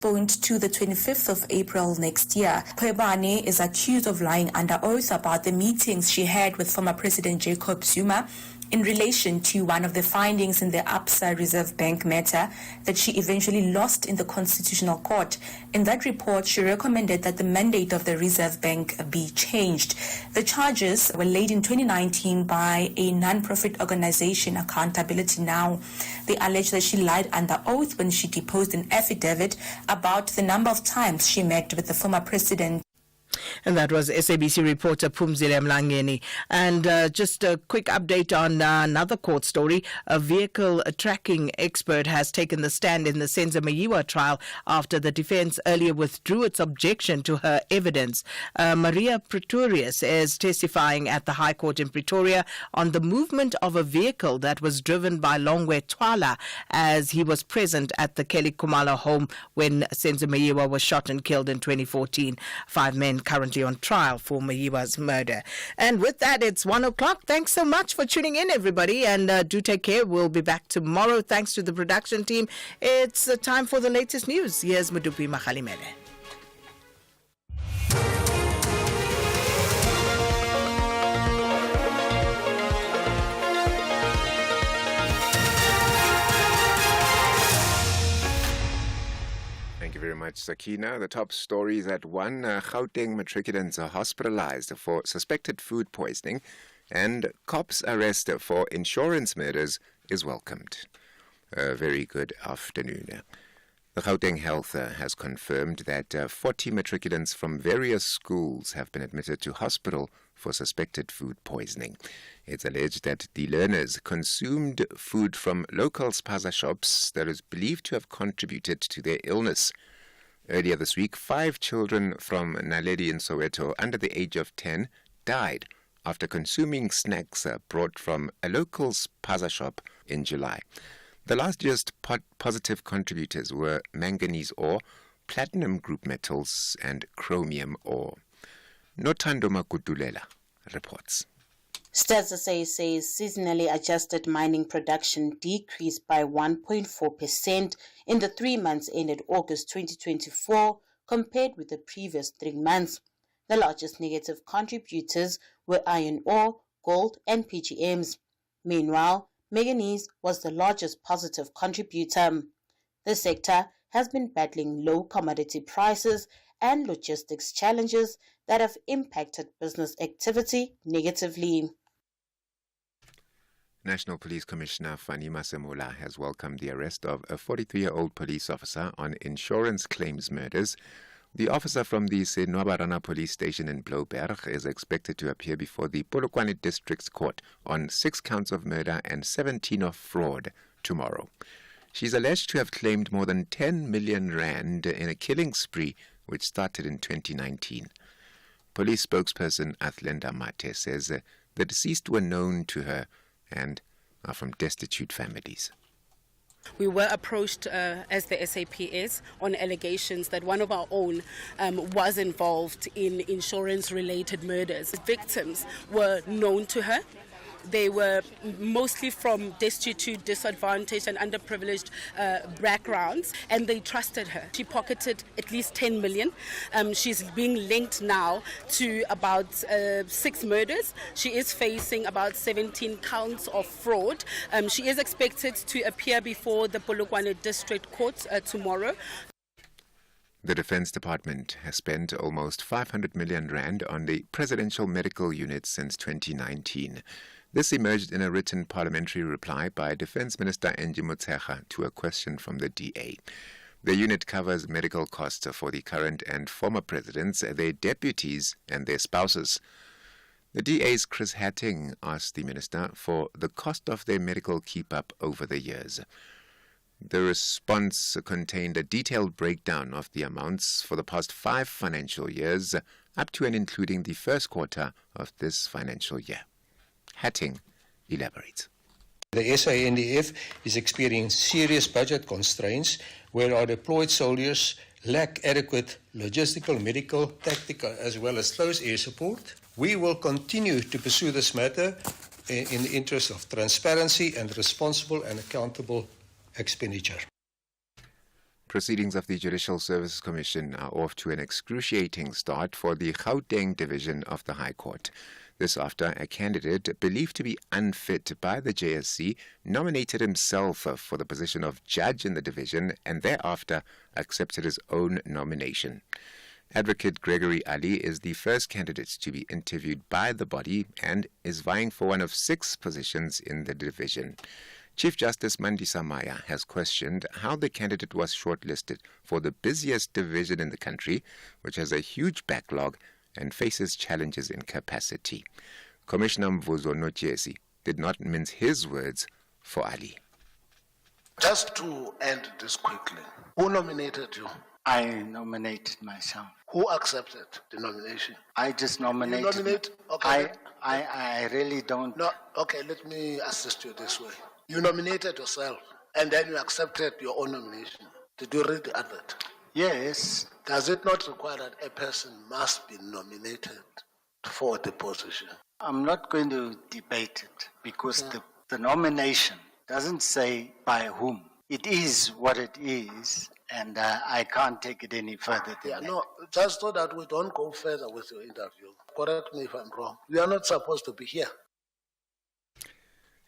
Postponed to the 25th of April next year. Khwebane is accused of lying under oath about the meetings she had with former President Jacob Zuma in relation to one of the findings in the Absa Reserve Bank matter that she eventually lost in the Constitutional Court. In that report, she recommended that the mandate of the Reserve Bank be changed. The charges were laid in 2019 by a non-profit organization, Accountability Now. They allege that she lied under oath when she deposed an affidavit about the number of times she met with the former president. And that was SABC reporter Phumzile Mlangeni. And just a quick update on another court story. A vehicle tracking expert has taken the stand in the Senzo Mayiwa trial after the defense earlier withdrew its objection to her evidence. Maria Pretorius is testifying at the High Court in Pretoria on the movement of a vehicle that was driven by Longwe Twala as he was present at the Kelly Kumalo home when Senzo Mayiwa was shot and killed in 2014. 5 men currently on trial for Mayiwa's murder. And with that, it's 1 o'clock. Thanks so much for tuning in, everybody, and do take care. We'll be back tomorrow. Thanks to the production team. It's time for the latest news. Here's Madupi Makhalimele. Thank you very much, Sakina. The top story is that one Gauteng matriculants are hospitalized for suspected food poisoning, and cops' arrest for insurance murders is welcomed. A very good afternoon. The Gauteng Health has confirmed that 40 matriculants from various schools have been admitted to hospital for suspected food poisoning. It's alleged that the learners consumed food from local spaza shops that is believed to have contributed to their illness. Earlier this week, 5 children from Naledi in Soweto under the age of 10 died after consuming snacks brought from a local spaza shop in July. The last year's positive contributors were manganese ore, platinum group metals, and chromium ore. Nothando Makutulela reports. Stats SA says seasonally adjusted mining production decreased by 1.4% in the 3 months ended August 2024 compared with the previous 3 months. The largest negative contributors were iron ore, gold, and PGMs. Meanwhile, manganese was the largest positive contributor. The sector has been battling low commodity prices and logistics challenges that have impacted business activity negatively. National Police Commissioner Fani Masemola has welcomed the arrest of a 43-year-old police officer on insurance claims murders. The officer from the Senwabarana police station in Blouberg is expected to appear before the Polokwane District's Court on 6 counts of murder and 17 of fraud tomorrow. She's alleged to have claimed more than 10 million rand in a killing spree which started in 2019. Police spokesperson Athlenda Mate says the deceased were known to her and are from destitute families. We were approached as the SAPS on allegations that one of our own was involved in insurance-related murders. Victims were known to her. They were mostly from destitute, disadvantaged and underprivileged backgrounds, and they trusted her. She pocketed at least 10 million. She's being linked now to about 6 murders. She is facing about 17 counts of fraud. She is expected to appear before the Polokwane District Court tomorrow. The Defense Department has spent almost 500 million rand on the Presidential Medical Unit since 2019. This emerged in a written parliamentary reply by Defense Minister Angie Motshekga to a question from the DA. The unit covers medical costs for the current and former presidents, their deputies and their spouses. The DA's Chris Hatting asked the minister for the cost of their medical keep-up over the years. The response contained a detailed breakdown of the amounts for the past 5 financial years, up to and including the first quarter of this financial year. Hatting elaborates. The SANDF is experiencing serious budget constraints where our deployed soldiers lack adequate logistical, medical, tactical as well as close air support. We will continue to pursue this matter in the interest of transparency and responsible and accountable expenditure. Proceedings of the Judicial Services Commission are off to an excruciating start for the Gauteng division of the High Court. This after a candidate believed to be unfit by the JSC nominated himself for the position of judge in the division and thereafter accepted his own nomination. Advocate Gregory Ali is the first candidate to be interviewed by the body and is vying for one of 6 positions in the division. Chief Justice Mandisa Maya has questioned how the candidate was shortlisted for the busiest division in the country, which has a huge backlog and faces challenges in capacity. Commissioner Mvuzo Notiesi did not mince his words for Ali. Just to end this quickly, who nominated you? I nominated myself. Who accepted the nomination? I just nominated. You nominate? Okay. I really don't. No, okay, let me assist you this way. You nominated yourself, and then you accepted your own nomination. Did you read the advert? Yes. Does it not require that a person must be nominated for the position? I'm not going to debate it because the nomination doesn't say by whom. It is what it is, and I can't take it any further than that. No, just so that we don't go further with your interview. Correct me if I'm wrong. We are not supposed to be here.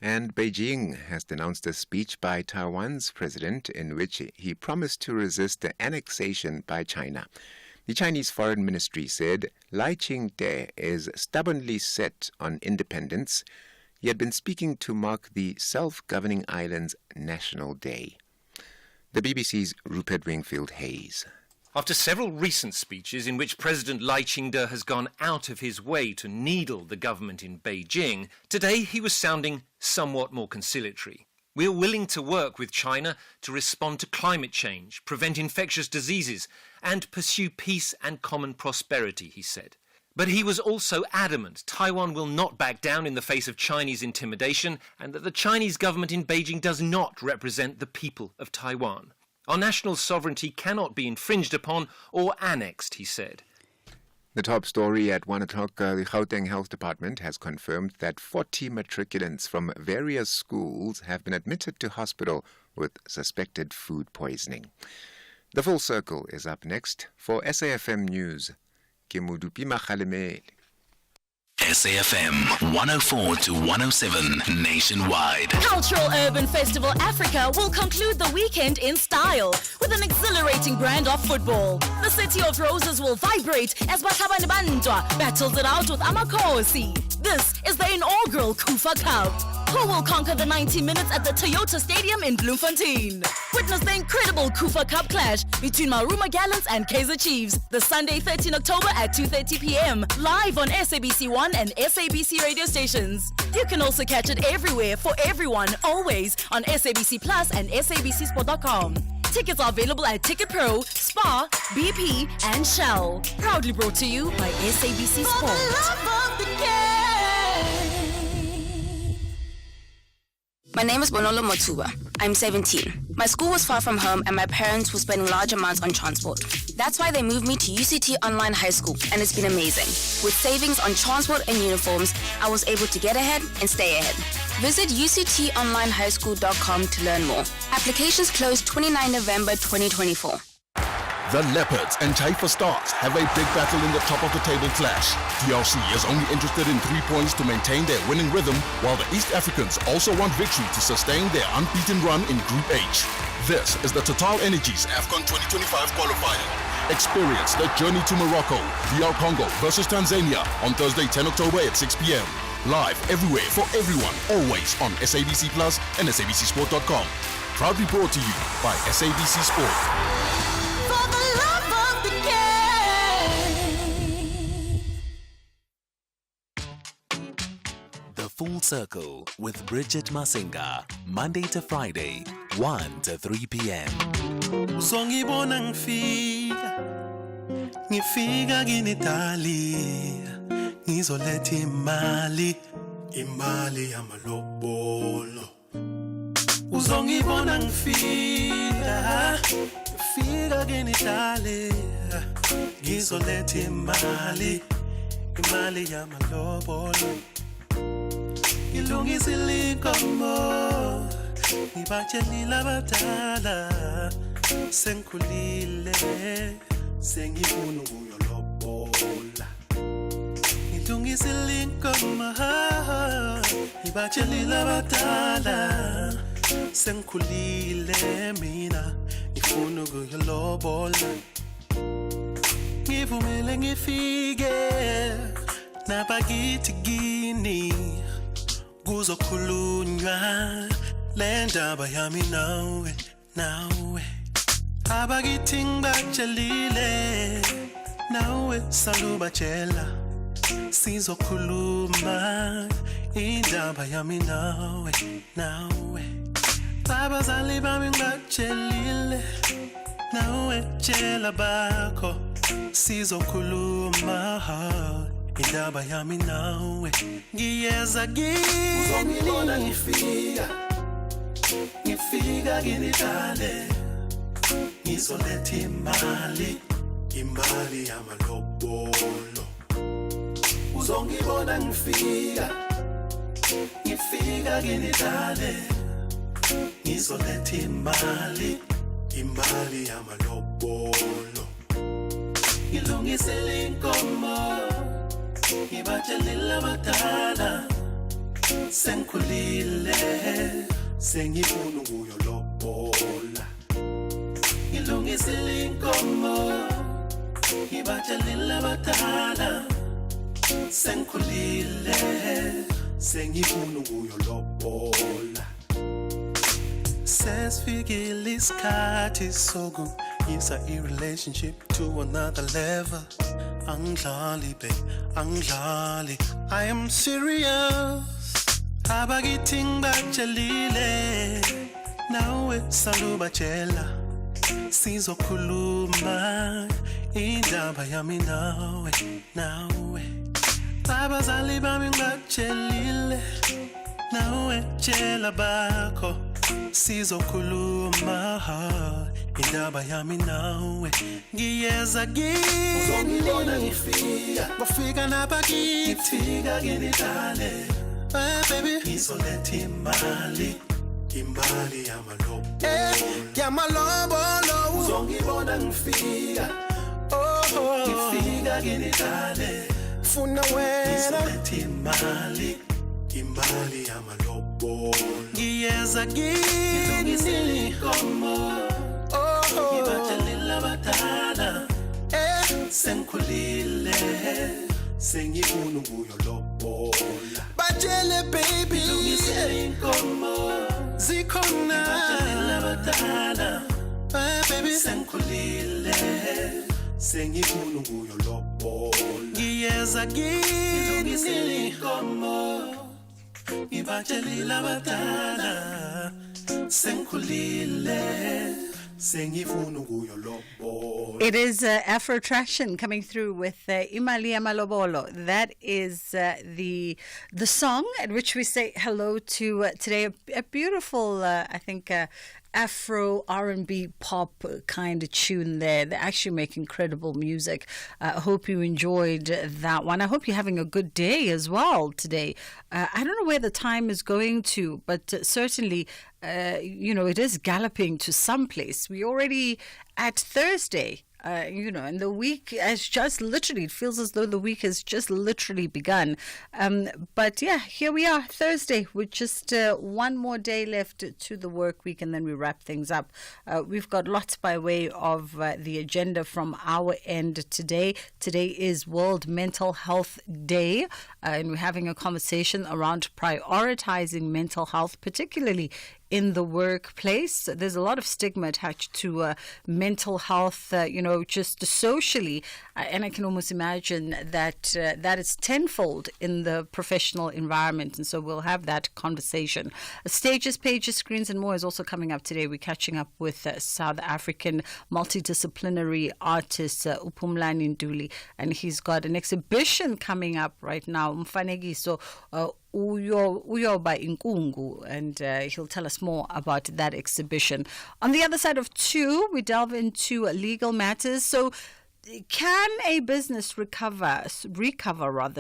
And Beijing has denounced a speech by Taiwan's president in which he promised to resist the annexation by China. The Chinese Foreign Ministry said Lai Ching-te is stubbornly set on independence. He had been speaking to mark the self-governing island's National Day. The BBC's Rupert Wingfield-Hayes. After several recent speeches in which President Lai Ching-te has gone out of his way to needle the government in Beijing, today he was sounding somewhat more conciliatory. We are willing to work with China to respond to climate change, prevent infectious diseases, and pursue peace and common prosperity, he said. But he was also adamant Taiwan will not back down in the face of Chinese intimidation and that the Chinese government in Beijing does not represent the people of Taiwan. Our national sovereignty cannot be infringed upon or annexed, he said. The top story at 1 o'clock, the Gauteng Health Department has confirmed that 40 matriculants from various schools have been admitted to hospital with suspected food poisoning. The Full Circle is up next. For SAFM News, Kimudupi Makhalemele. SAFM 104 to 107 nationwide. Cultural Urban Festival Africa will conclude the weekend in style with an exhilarating brand of football. The City of Roses will vibrate as Bakhabane Bandwa battles it out with Amakosi. This is the inaugural Kufa Cup. Who will conquer the 90 minutes at the Toyota Stadium in Bloemfontein? Witness the incredible Kufa Cup clash between Maruma Gallants and Kaizer Chiefs this Sunday 13 October at 2:30 p.m. live on SABC 1 and SABC radio stations. You can also catch it everywhere for everyone, always on SABC Plus and SABCSport.com. Tickets are available at Ticket Pro, Spar, BP, and Shell. Proudly brought to you by SABC Sport. My name is Bonolo Motuba. I'm 17. My school was far from home and my parents were spending large amounts on transport. That's why they moved me to UCT Online High School, and it's been amazing. With savings on transport and uniforms, I was able to get ahead and stay ahead. Visit uctonlinehighschool.com to learn more. Applications close 29 November 2024. The Leopards and Taifa Stars have a big battle in the top-of-the-table clash. DRC is only interested in 3 points to maintain their winning rhythm, while the East Africans also want victory to sustain their unbeaten run in Group H. This is the Total Energies AFCON 2025 qualifier. Experience the journey to Morocco, DR Congo versus Tanzania on Thursday, 10 October at 6 p.m. Live everywhere for everyone, always on SABC Plus and SABCSport.com. Proudly brought to you by SABC Sport. Full Circle with Bridget Masinga, Monday to Friday, 1 to 3 p.m. Songibona ngifika kinitali ngizoletha imali yamalobolo. Uzongibona ngifika kinitali ngizoletha imali yamalobolo. Ngilungisile inkomo ngibatshelile abadala sengikhulile sengifuna ukuyolobola ngilungisile inkomo ngibatshelile abadala sengikhulile mina ngifuna ukuyolobola ngivumele ngifike nabakithi kini kuzokhulunywa le ndaba yami nawe abakithi ngibatshelile nawe salubatshela sizokhuluma indaba yami nawe abazali bami ngibatshelile nawe tshela bakho sizokhuluma indaba yami nawe ngiyeza kini uzongibona ngifika kini dale ngizoletha imali yamalobolo uzongibona ngifika kini dale ngizoletha imali yamalobolo ngilungisile inkomo ngibatshelile abadala sengikhulile sengifuna ukuyolobola ngilungisile inkomo ngibatshelile abadala sengikhulile sengifuna ukuyolobola sesifikile isikhathi sokuyisa i-relationship to another level angidlali babe angidlali I am serious abakithi ngibatshelile nawe salubatshela sizokhuluma indaba yami nawe abazali bami ngibatshelile nawe tshela bakho sizokhuluma indaba yami nawe ngiyeza kini uzongibona ngifika nabakithi kini dale baby ngizoletha imali yamalobolo uzongibona ngifika kini dale funa wena ngizoletha imali yamalobolo ngiyeza kini inkomo ngibatshelile abadala sengikhulile sengifuna ukuyolobola batshele baby ngilungisile inkomo zikhona ngibatshelile abadala baby sengikhulile sengifuna ukuyolobola ngiyeza kini ngilungisile inkomo ngibatshelile abadala sengikhulile sengifuna ukuyolobola. It is Afro Attraction coming through with Imali Amalobolo. That is the song at which we say hello to today. A beautiful, I think, Afro R&B pop kind of tune there. They actually make incredible music. I hope you enjoyed that one. I hope you're having a good day as well today. I don't know where the time is going to, but certainly, it is galloping to some place. We're already at Thursday. And the week has just literally, it feels as though the week has just literally begun. But yeah, here we are, Thursday, with just one more day left to the work week, and then we wrap things up. We've got lots by way of the agenda from our end today. Today is World Mental Health Day, and we're having a conversation around prioritizing mental health, particularly in the workplace. There's a lot of stigma attached to mental health, just socially. And I can almost imagine that that is tenfold in the professional environment. And so we'll have that conversation. Stages, pages, screens, and more is also coming up today. We're catching up with South African multidisciplinary artist Upumlani Nduli. And he's got an exhibition coming up right now, Mfanekiso Uyoba Inkungu, and he'll tell us more about that exhibition. On the other side of two, we delve into legal matters. So, can a business recover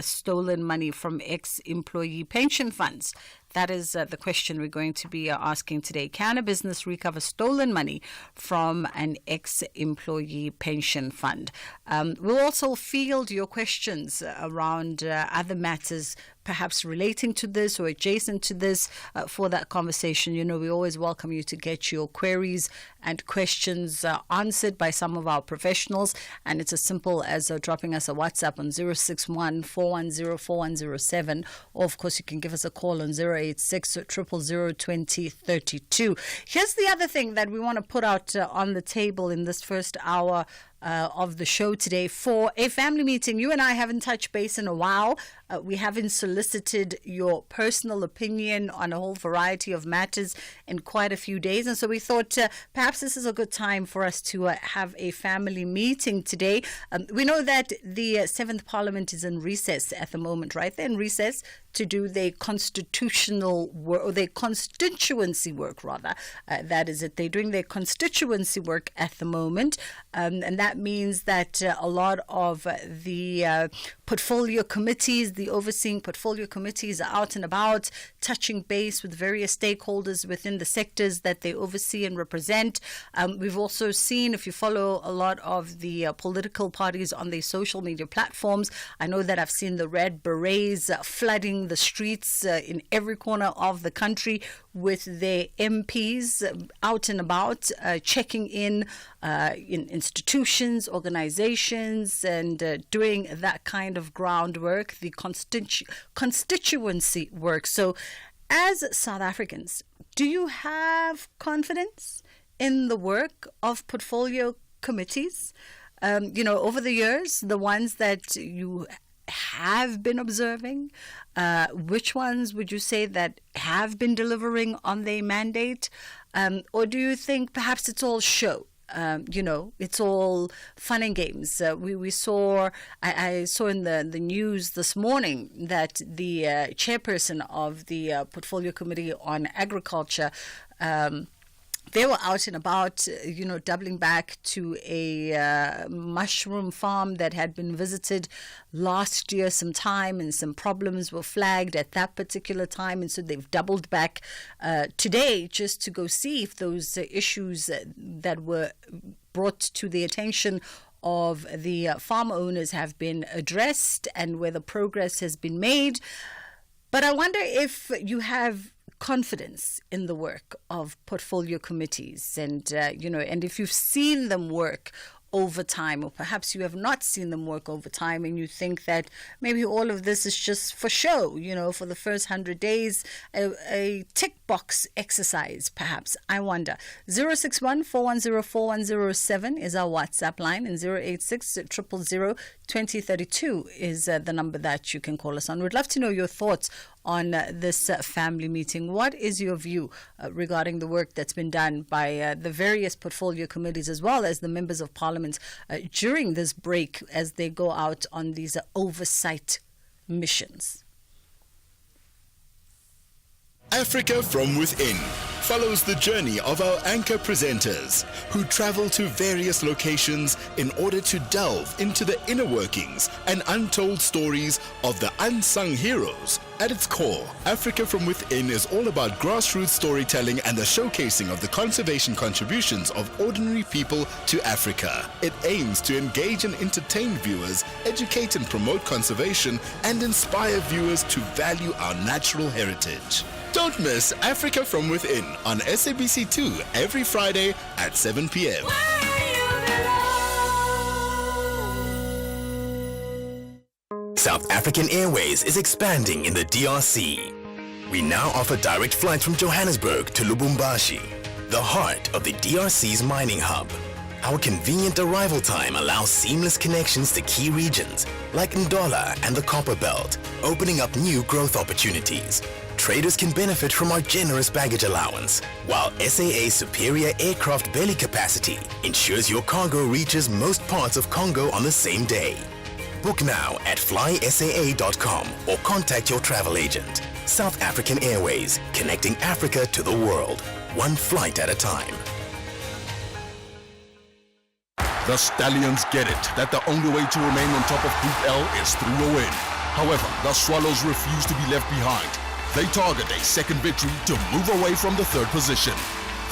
stolen money from ex-employee pension funds? That is the question we're going to be asking today. Can a business recover stolen money from an ex-employee pension fund? We'll also field your questions around other matters perhaps relating to this or adjacent to this for that conversation. You know, we always welcome you to get your queries and questions answered by some of our professionals. And it's as simple as dropping us a WhatsApp on 061-410-4107. Or, of course, you can give us a call on 086-000-2032. Here's the other thing that we want to put out on the table in this first hour of the show today. For a family meeting, you and I haven't touched base in a while. We haven't solicited your personal opinion on a whole variety of matters in quite a few days. And so we thought perhaps this is a good time for us to have a family meeting today. We know that the 7th Parliament is in recess at the moment, right? They're in recess to do their constitutional work, or their constituency work, rather. That is it. They're doing their constituency work at the moment. And that means that a lot of the portfolio committees, the overseeing portfolio committees, are out and about, touching base with various stakeholders within the sectors that they oversee and represent. We've also seen, if you follow a lot of the political parties on their social media platforms, I know that I've seen the Red Berets flooding the streets in every corner of the country with their MPs out and about, checking in institutions, organizations, and doing that kind of groundwork, the constituency work. So as South Africans, do you have confidence in the work of portfolio committees? Over the years, the ones that you have been observing, which ones would you say that have been delivering on their mandate? Or do you think perhaps it's all show? It's all fun and games. I saw in the news this morning that the chairperson of the Portfolio Committee on Agriculture, they were out and about, doubling back to a mushroom farm that had been visited last year sometime, and some problems were flagged at that particular time. And so they've doubled back today just to go see if those issues that were brought to the attention of the farm owners have been addressed and whether progress has been made. But I wonder if you have confidence in the work of portfolio committees, and and if you've seen them work over time, or perhaps you have not seen them work over time and you think that maybe all of this is just for show, for the first 100 days, a tick box exercise, perhaps. I wonder. 061-410-4107 is our WhatsApp line, and 086-000-2032 is the number that you can call us on. We'd love to know your thoughts on this family meeting. What is your view regarding the work that's been done by the various portfolio committees, as well as the members of parliament during this break as they go out on these oversight missions? Africa from Within follows the journey of our anchor presenters who travel to various locations in order to delve into the inner workings and untold stories of the unsung heroes. At its core, Africa from Within is all about grassroots storytelling and the showcasing of the conservation contributions of ordinary people to Africa. It aims to engage and entertain viewers, educate and promote conservation, and inspire viewers to value our natural heritage. Don't miss Africa from Within on SABC2 every Friday at 7 p.m. South African Airways is expanding in the DRC. We now offer direct flights from Johannesburg to Lubumbashi, the heart of the DRC's mining hub. Our convenient arrival time allows seamless connections to key regions like Ndola and the Copper Belt, opening up new growth opportunities. Traders can benefit from our generous baggage allowance, while SAA's superior aircraft belly capacity ensures your cargo reaches most parts of Congo on the same day. Book now at flysaa.com or contact your travel agent. South African Airways, connecting Africa to the world, one flight at a time. The Stallions get it that the only way to remain on top of Group L is through a win. However, the Swallows refuse to be left behind. They target a second victory to move away from the third position.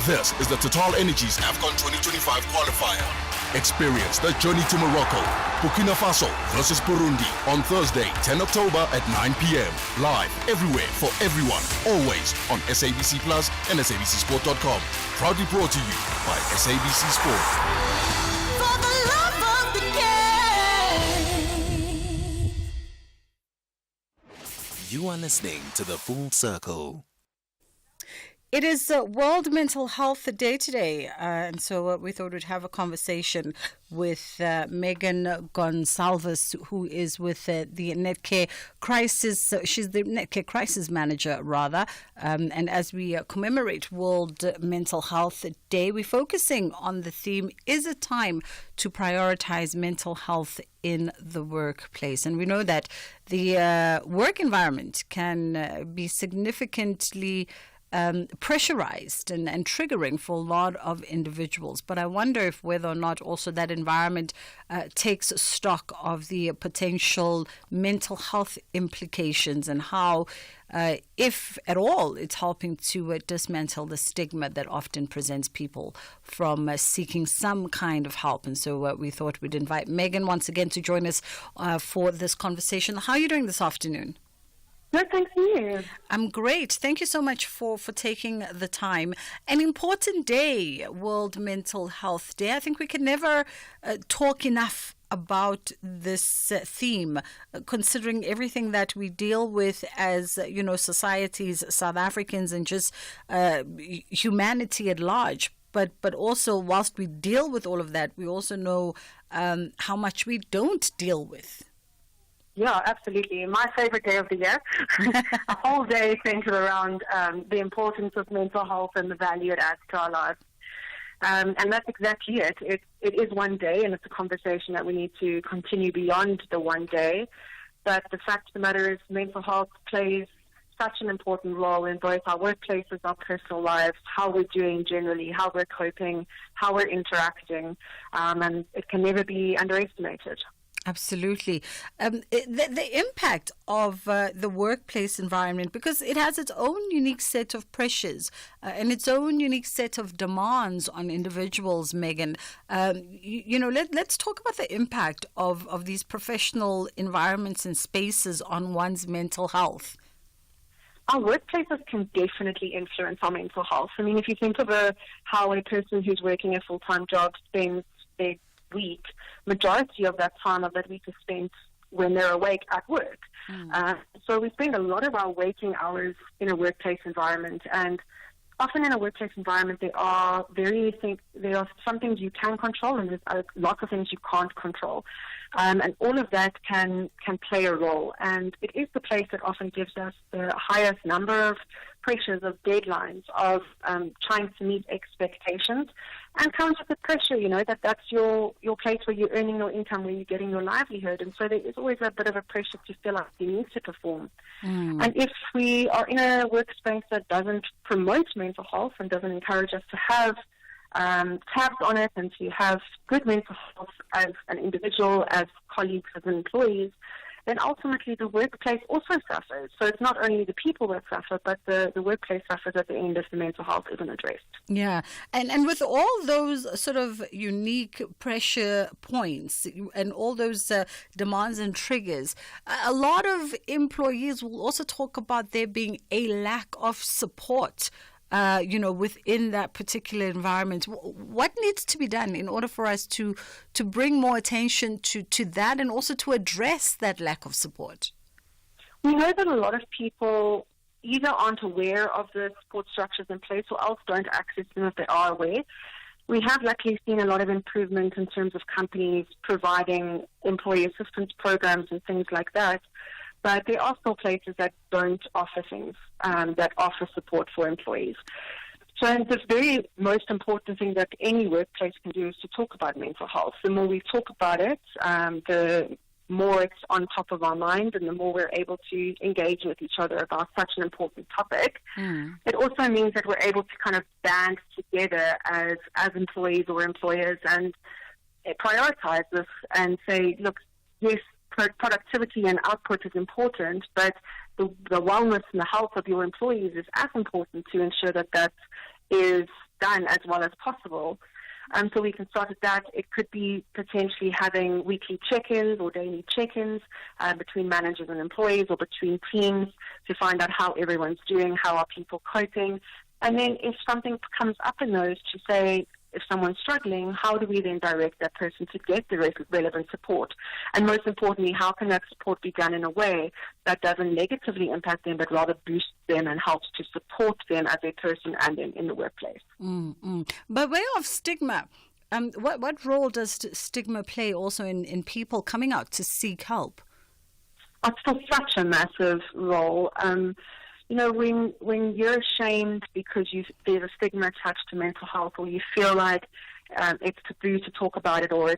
This is the Total Energies AFCON 2025 qualifier. Experience the journey to Morocco, Burkina Faso versus Burundi on Thursday, 10 October at 9 p.m. Live everywhere for everyone, always on SABC Plus and SABCSport.com. Proudly brought to you by SABC Sport. You are listening to The Full Circle. It is World Mental Health Day today, and so we thought we'd have a conversation with Megan Gonsalves, who is with the Netcare Crisis. She's the Netcare Crisis Manager, rather. And as we commemorate World Mental Health Day, we're focusing on the theme, is it time to prioritize mental health in the workplace? And we know that the work environment can be significantly pressurized and triggering for a lot of individuals. But I wonder if whether or not also that environment takes stock of the potential mental health implications and how, if at all, it's helping to dismantle the stigma that often prevents people from seeking some kind of help. And so we thought we'd invite Megan once again to join us for this conversation. How are you doing this afternoon? No, thanks to you. I'm great. Thank you so much for taking the time. An important day, World Mental Health Day. I think we can never talk enough about this theme, considering everything that we deal with as, societies, South Africans, and just humanity at large. But also, whilst we deal with all of that, we also know how much we don't deal with. Yeah, absolutely. My favorite day of the year. A whole day centered around the importance of mental health and the value it adds to our lives. And that's exactly it. It is one day, and it's a conversation that we need to continue beyond the one day. But the fact of the matter is mental health plays such an important role in both our workplaces, our personal lives, how we're doing generally, how we're coping, how we're interacting, and it can never be underestimated. Absolutely. The impact of the workplace environment, because it has its own unique set of pressures and its own unique set of demands on individuals, Megan. Let's talk about the impact of these professional environments and spaces on one's mental health. Our workplaces can definitely influence our mental health. I mean, if you think of how a person who's working a full-time job spends their week, majority of that time of that week is spent when they're awake at work. So we spend a lot of our waking hours in a workplace environment, and often in a workplace environment there are some things you can control and there's lots of things you can't control. And all of that can play a role, and it is the place that often gives us the highest number of pressures, of deadlines, of trying to meet expectations, and comes with the pressure, that's your place where you're earning your income, where you're getting your livelihood. And so there is always a bit of a pressure to feel like you need to perform. And if we are in a workspace that doesn't promote mental health and doesn't encourage us to have tabs on it and to have good mental health as an individual, as colleagues, as employees, then ultimately the workplace also suffers. So it's not only the people that suffer, but the workplace suffers at the end if the mental health isn't addressed. Yeah, and with all those sort of unique pressure points and all those demands and triggers, a lot of employees will also talk about there being a lack of support within that particular environment. What needs to be done in order for us to bring more attention to that and also to address that lack of support? We know that a lot of people either aren't aware of the support structures in place or else don't access them if they are aware. We have luckily seen a lot of improvement in terms of companies providing employee assistance programs and things like that. But there are still places that don't offer things, that offer support for employees. So the very most important thing that any workplace can do is to talk about mental health. The more we talk about it, the more it's on top of our mind and the more we're able to engage with each other about such an important topic. It also means that we're able to kind of band together as employees or employers and prioritize this and say, look, yes, productivity and output is important, but the wellness and the health of your employees is as important to ensure that that is done as well as possible. So we can start at that. It could be potentially having weekly check-ins or daily check-ins between managers and employees or between teams to find out how everyone's doing, how are people coping. And then if something comes up in those, to say, if someone's struggling, how do we then direct that person to get the relevant support? And most importantly, how can that support be done in a way that doesn't negatively impact them, but rather boosts them and helps to support them as a person and in the workplace? By way of stigma, what role does stigma play also in people coming out to seek help? It's still such a massive role. When you're ashamed because there's a stigma attached to mental health, or you feel like it's taboo to talk about it, or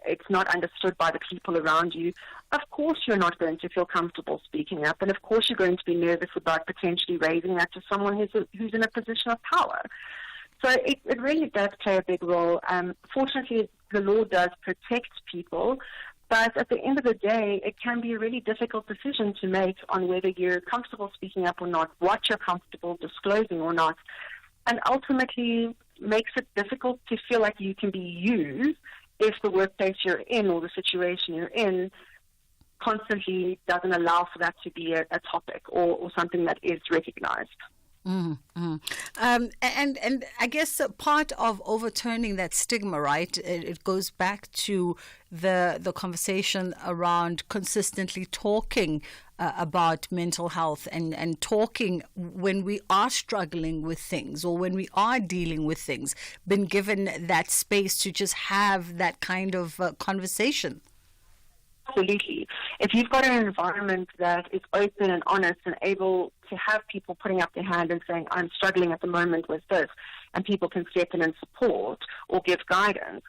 it's not understood by the people around you, of course you're not going to feel comfortable speaking up, and of course you're going to be nervous about potentially raising that to someone who's in a position of power. So it really does play a big role. Fortunately, the law does protect people, but at the end of the day, it can be a really difficult decision to make on whether you're comfortable speaking up or not, what you're comfortable disclosing or not, and ultimately makes it difficult to feel like you can be you if the workplace you're in or the situation you're in constantly doesn't allow for that to be a topic or something that is recognized. And I guess part of overturning that stigma, right, it goes back to the conversation around consistently talking about mental health and talking when we are struggling with things or when we are dealing with things, been given that space to just have that kind of conversation. Absolutely. If you've got an environment that is open and honest and able to have people putting up their hand and saying, I'm struggling at the moment with this, and people can step in and support or give guidance,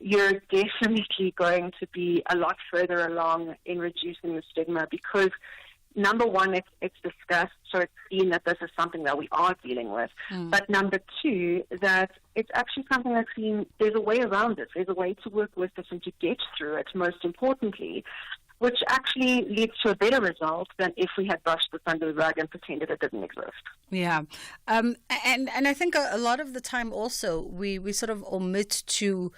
you're definitely going to be a lot further along in reducing the stigma because, number one, it's discussed, so it's seen that this is something that we are dealing with. But number two, that it's actually something that's seen, there's a way around it. There's a way to work with this and to get through it, most importantly, which actually leads to a better result than if we had brushed this under the rug and pretended it didn't exist. Yeah. And I think a lot of the time also we sort of omit to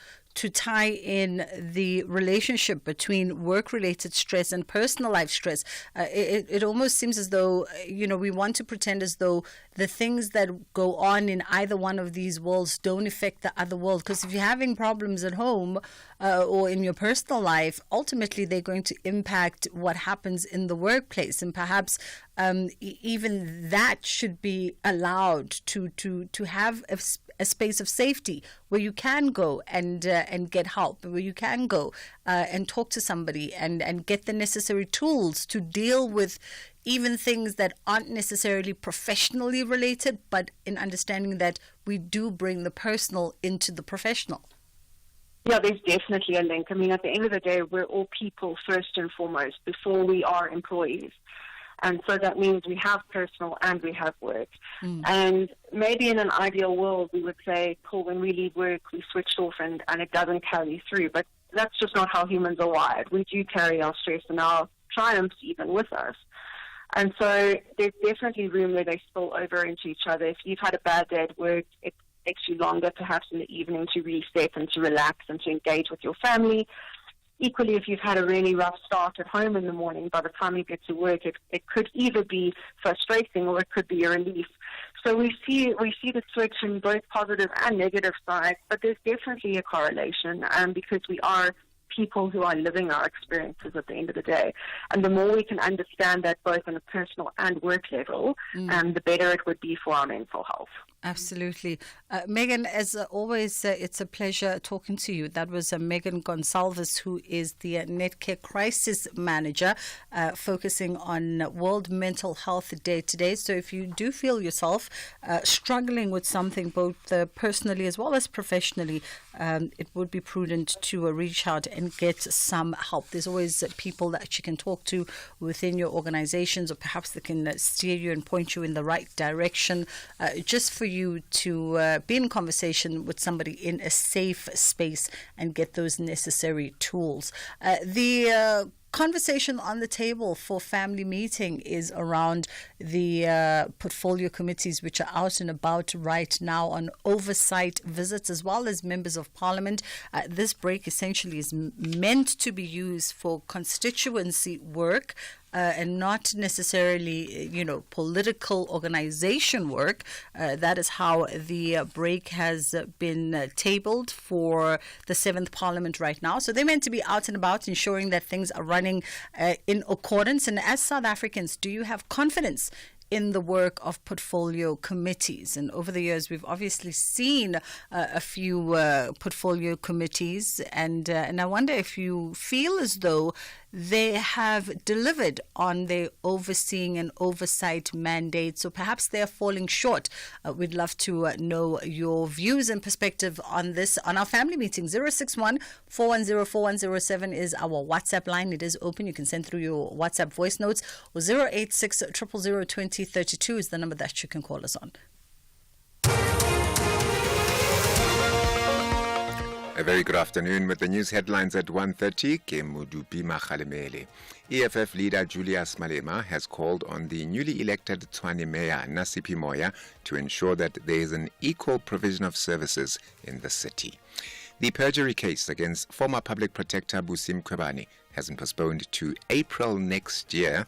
tie in the relationship between work-related stress and personal life stress. It almost seems as though, we want to pretend as though the things that go on in either one of these worlds don't affect the other world. Because if you're having problems at home or in your personal life, ultimately they're going to impact what happens in the workplace. And perhaps even that should be allowed to have a space of safety where you can go and get help, where you can go and talk to somebody and get the necessary tools to deal with even things that aren't necessarily professionally related, but in understanding that we do bring the personal into the professional. Yeah, there's definitely a link. I mean, at the end of the day, we're all people first and foremost before we are employees. And so that means we have personal and we have work. And maybe in an ideal world, we would say, cool, when we leave work, we switched off and it doesn't carry through. But that's just not how humans are wired. We do carry our stress and our triumphs even with us. And so there's definitely room where they spill over into each other. If you've had a bad day at work, it takes you longer perhaps in the evening to reset and to relax and to engage with your family. Equally, if you've had a really rough start at home in the morning, by the time you get to work, it could either be frustrating or it could be a relief. So we see the switch in both positive and negative sides, but there's definitely a correlation because we are people who are living our experiences at the end of the day. And the more we can understand that both on a personal and work level, the better it would be for our mental health. Absolutely. Megan, as always, it's a pleasure talking to you. That was Megan Gonsalves, who is the Netcare Crisis Manager, focusing on World Mental Health Day today. So if you do feel yourself struggling with something, both personally as well as professionally, it would be prudent to reach out and get some help. There's always people that you can talk to within your organizations, or perhaps they can steer you and point you in the right direction, just for you to be in conversation with somebody in a safe space and get those necessary tools. The conversation on the table for family meeting is around the portfolio committees which are out and about right now on oversight visits, as well as members of parliament. This break essentially is meant to be used for constituency work. And not necessarily, political organization work. That is how the break has been tabled for the 7th Parliament right now. So they're meant to be out and about, ensuring that things are running in accordance. And as South Africans, do you have confidence in the work of portfolio committees? And over the years, we've obviously seen a few portfolio committees, and I wonder if you feel as though they have delivered on their overseeing and oversight mandates, so perhaps they're falling short. We'd love to know your views and perspective on this on our family meeting. 061-410-4107 is our WhatsApp line. It is open. You can send through your WhatsApp voice notes, or 086-000-2032 is the number that you can call us on. A very good afternoon with the news headlines at 1:30. Kemudupi Makhalemele. EFF leader Julius Malema has called on the newly elected Tshwane Mayor Nasipi Moya to ensure that there is an equal provision of services in the city. The perjury case against former public protector Busim Khwebane has been postponed to April next year.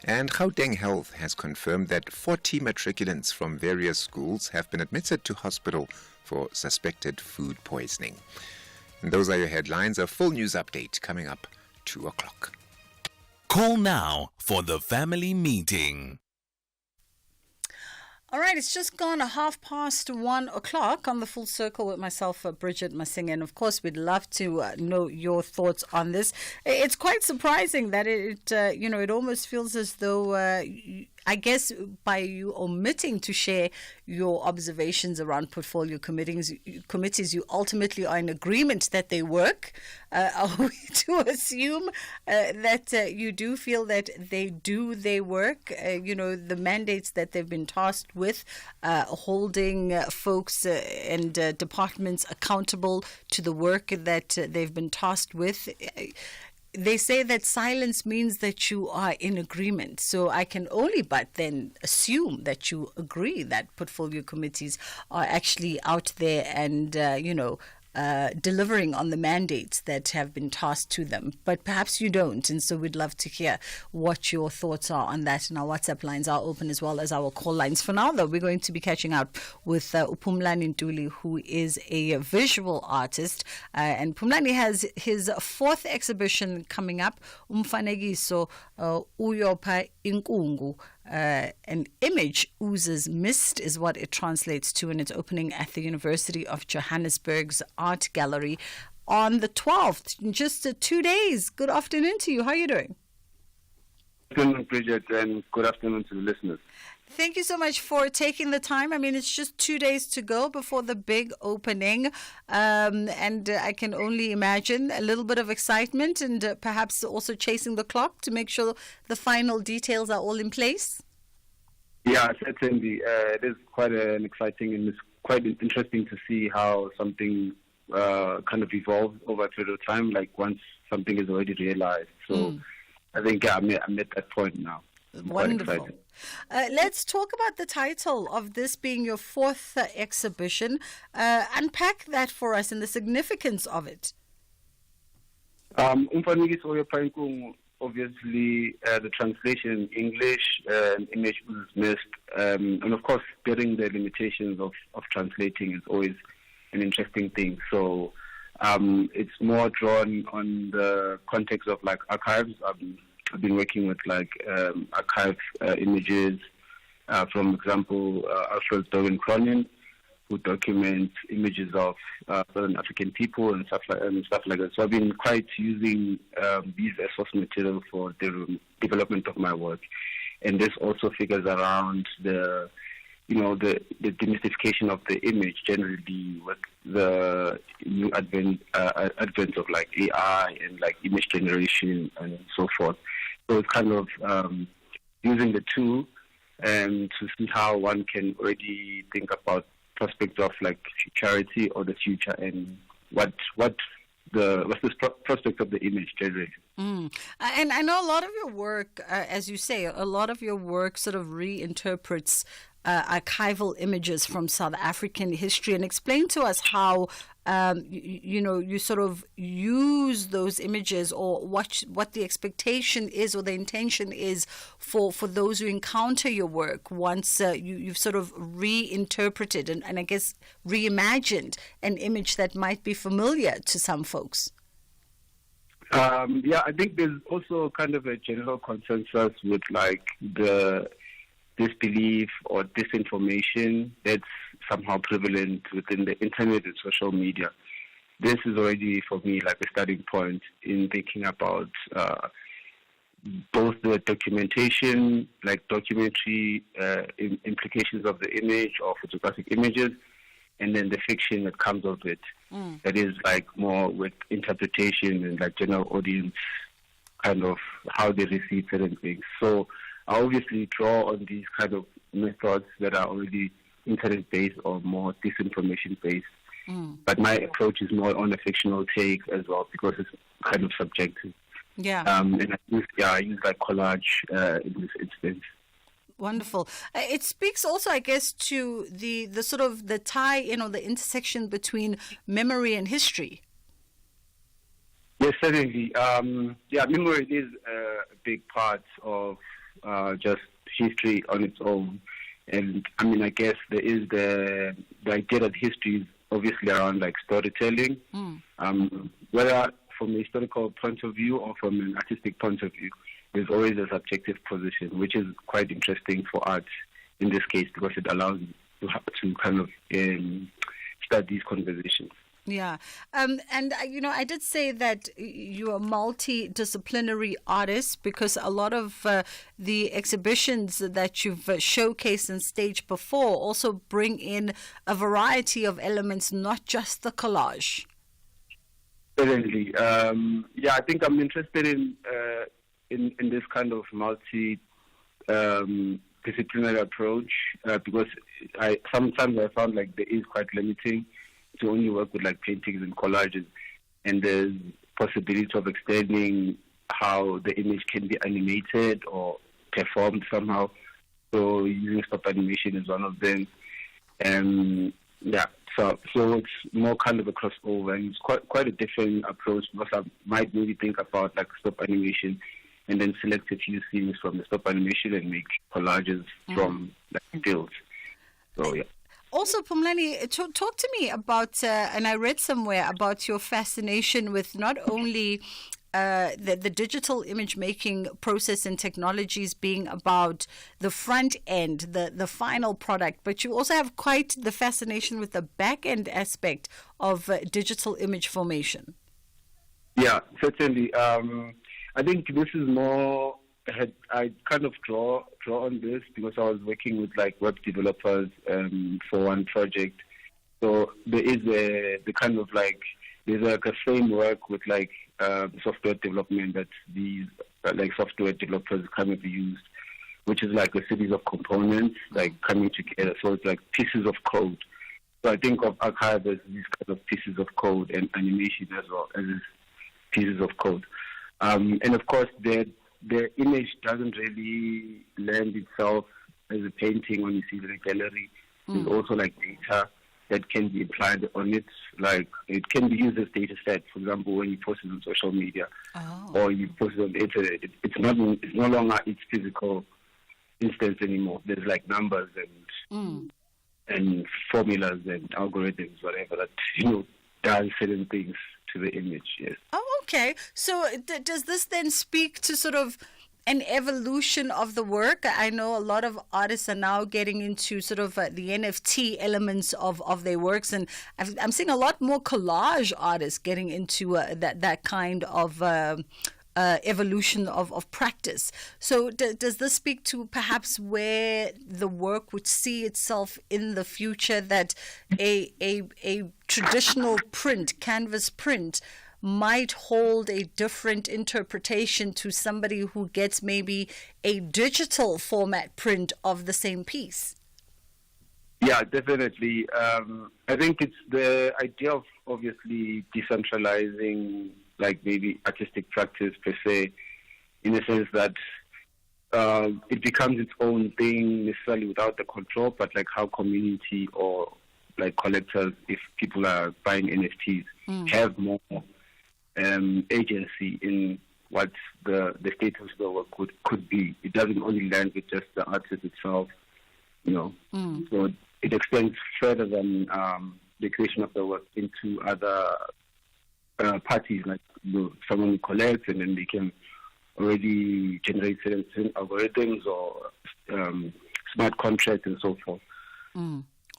And Gauteng Health has confirmed that 40 matriculants from various schools have been admitted to hospital for suspected food poisoning. And those are your headlines. A full news update coming up 2 o'clock. Call now for the family meeting. All right, it's just gone 1:30 on the Full Circle with myself, Bridget Masinga. And of course, we'd love to know your thoughts on this. It's quite surprising that it almost feels as though, I guess, by you omitting to share your observations around portfolio committees, you ultimately are in agreement that they work. Are we to assume that you do feel that they do their work? The mandates that they've been tasked with, holding folks and departments accountable to the work that they've been tasked with. They say that silence means that you are in agreement. So I can only but then assume that you agree that portfolio committees are actually out there and, delivering on the mandates that have been tasked to them. But perhaps you don't. And so we'd love to hear what your thoughts are on that. And our WhatsApp lines are open as well as our call lines. For now, though, we're going to be catching up with Phumlani Ntuli, who is a visual artist. And Phumlani has his 4th exhibition coming up, Umfanekiso Uyopha Inkungu. An image oozes mist is what it translates to, and it's opening at the University of Johannesburg's Art Gallery on the 12th, in just 2 days. Good afternoon to you. How are you doing? Good afternoon, Bridget, and good afternoon to the listeners. Thank you so much for taking the time. I mean, it's just 2 days to go before the big opening. And I can only imagine a little bit of excitement and perhaps also chasing the clock to make sure the final details are all in place. Yeah, certainly. It is quite an exciting, and it's quite interesting to see how something kind of evolves over a period of time, like once something is already realized. So I think I'm at that point now. Wonderful. Let's talk about the title of this being your 4th exhibition. Unpack that for us and the significance of it. Umfanekiso Uyopha Inkungu, obviously the translation in English, image was missed, and of course bearing the limitations of translating is always an interesting thing. So it's more drawn on the context of like archives. I've been working with archive images, from example, Alfred Dogan Cronin, who documents images of Southern African people and stuff like that. So I've been quite using these as source material for the development of my work, and this also figures around the demystification of the image generally with the new advent of like AI and like image generation and so forth. So it's kind of using the two and to see how one can already think about prospects of like futurity or the future and what prospect of the image generally. And I know a lot of your work, as you say, a lot of your work sort of reinterprets archival images from South African history, and explain to us how you sort of use those images, or what the expectation is or the intention is for those who encounter your work once you've sort of reinterpreted and I guess reimagined an image that might be familiar to some folks. I think there's also kind of a general consensus with like the disbelief or disinformation that's somehow prevalent within the internet and social media. This is already, for me, like a starting point in thinking about both the documentation, like documentary implications of the image or photographic images, and then the fiction that comes of it. That is like more with interpretation and like general audience kind of how they receive certain things. So I obviously draw on these kind of methods that are already internet-based or more disinformation-based. But my approach is more on a fictional take as well, because it's kind of subjective. Yeah. And I use like collage in this instance. Wonderful. It speaks also, I guess, to the sort of the tie-in or the intersection between memory and history. Yes, certainly. Memory is a big part of just history on its own. And I mean, I guess there is the idea that history is obviously around like storytelling, whether from a historical point of view or from an artistic point of view. There's always a subjective position, which is quite interesting for art in this case, because it allows you to kind of start these conversations. Yeah. I did say that you're a multidisciplinary artist, because a lot of the exhibitions that you've showcased and staged before also bring in a variety of elements, not just the collage. Certainly. I think I'm interested in this kind of multi-disciplinary approach because sometimes I found like there is quite limiting to only work with like paintings and collages, and there's possibility of extending how the image can be animated or performed somehow. So using stop animation is one of them. So it's more kind of a crossover, and it's quite a different approach, because I might maybe think about like stop animation and then select a few scenes from the stop animation and make collages from like stills. So yeah. Also, Phumlani, talk to me about, and I read somewhere about your fascination with not only the digital image making process and technologies being about the front end, the final product, but you also have quite the fascination with the back end aspect of digital image formation. Yeah, certainly. I think this is more, I kind of draw on this because I was working with like web developers for one project. So there is the kind of like, there's like a framework with like software development that these like software developers kind of use, which is like a series of components like coming together. So it's like pieces of code. So I think of archive as these kind of pieces of code, and animation as well as pieces of code. And of course, the image doesn't really lend itself as a painting when you see it in a gallery. There's also like data that can be applied on it. Like it can be used as data set. For example, when you post it on social media or you post it on the internet, it's no longer its physical instance anymore. There's like numbers and formulas and algorithms, whatever that does certain things to the image. Yes. Oh, okay. So does this then speak to sort of an evolution of the work? I know a lot of artists are now getting into sort of the NFT elements of their works, and I'm seeing a lot more collage artists getting into that kind of evolution of practice. So does this speak to perhaps where the work would see itself in the future, that a traditional print, canvas print, might hold a different interpretation to somebody who gets maybe a digital format print of the same piece? Yeah, definitely. I think it's the idea of obviously decentralizing, like maybe artistic practice per se, in a sense that it becomes its own thing necessarily without the control, but like how community or like collectors, if people are buying NFTs, have more agency in what the status of the work could be. It doesn't only land with just the artist itself, So it extends further than the creation of the work into other parties, like someone who collects, and then they can already generate certain algorithms or smart contracts and so forth.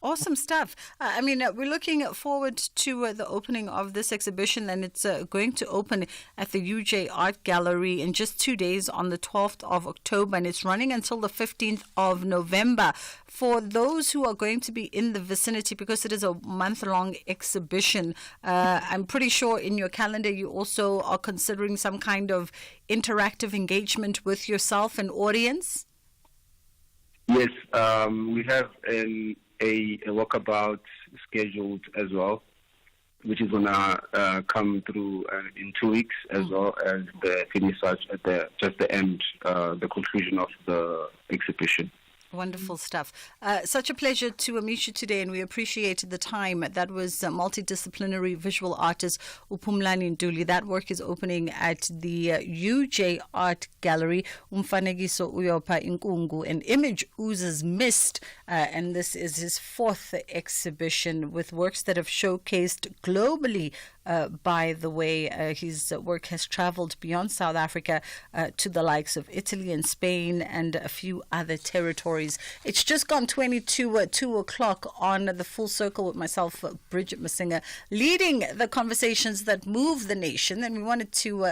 Awesome stuff. We're looking forward to the opening of this exhibition, and it's going to open at the UJ Art Gallery in just 2 days on the 12th of October, and it's running until the 15th of November. For those who are going to be in the vicinity, because it is a month-long exhibition, I'm pretty sure in your calendar you also are considering some kind of interactive engagement with yourself and audience. Yes, we have a walkabout scheduled as well, which is going to come through in 2 weeks, as well as the finissage at the end, the conclusion of the exhibition. Wonderful stuff. Such a pleasure to meet you today, and we appreciate the time. That was multidisciplinary visual artist Uphumlani Nduli. That work is opening at the UJ Art Gallery. Umfanekiso uyopha inkungu, an image oozes mist, and this is his 4th exhibition with works that have showcased globally. By the way, his work has traveled beyond South Africa to the likes of Italy and Spain and a few other territories. It's just gone 2 o'clock on The Full Circle with myself, Bridget Masinga, leading the conversations that move the nation. And we wanted to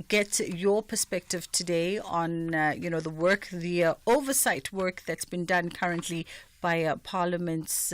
get your perspective today on, the work, the oversight work that's been done currently by Parliament's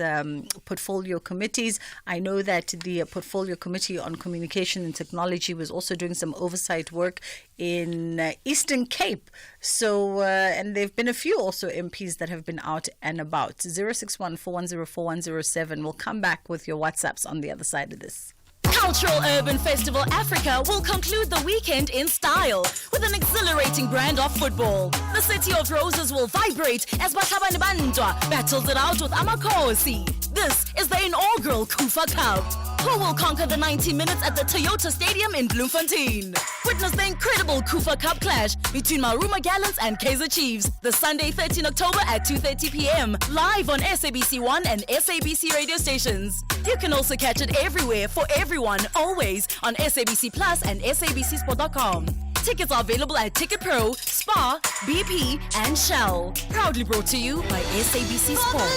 portfolio committees. I know that the Portfolio Committee on Communication and Technology was also doing some oversight work in Eastern Cape. So, and there have been a few also MPs that have been out and about. 061-410-4107. We'll come back with your WhatsApps on the other side of this. Cultural Urban Festival Africa will conclude the weekend in style with an exhilarating brand of football. The City of Roses will vibrate as Bachabane Bandwa battles it out with Amakhosi. This is the inaugural Kufa Cup. Who will conquer the 90 minutes at the Toyota Stadium in Bloemfontein? Witness the incredible Kufa Cup clash between Maruma Gallants and Kaizer Chiefs this Sunday, 13 October at 2:30 p.m. live on SABC 1 and SABC radio stations. You can also catch it everywhere for everyone, always on SABC Plus and SABCSport.com. Tickets are available at Ticket Pro, Spar, BP, and Shell. Proudly brought to you by SABC Sport.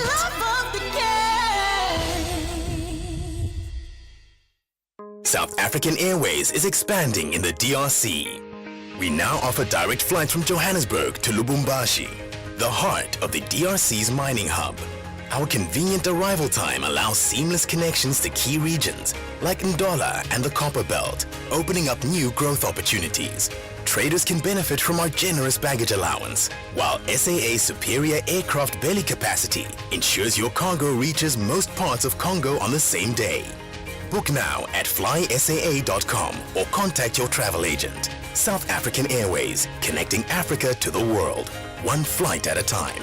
South African Airways is expanding in the DRC. We now offer direct flights from Johannesburg to Lubumbashi, the heart of the DRC's mining hub. Our convenient arrival time allows seamless connections to key regions like Ndola and the Copper Belt, opening up new growth opportunities. Traders can benefit from our generous baggage allowance, while SAA's superior aircraft belly capacity ensures your cargo reaches most parts of Congo on the same day. Book now at flysaa.com or contact your travel agent. South African Airways, connecting Africa to the world, one flight at a time.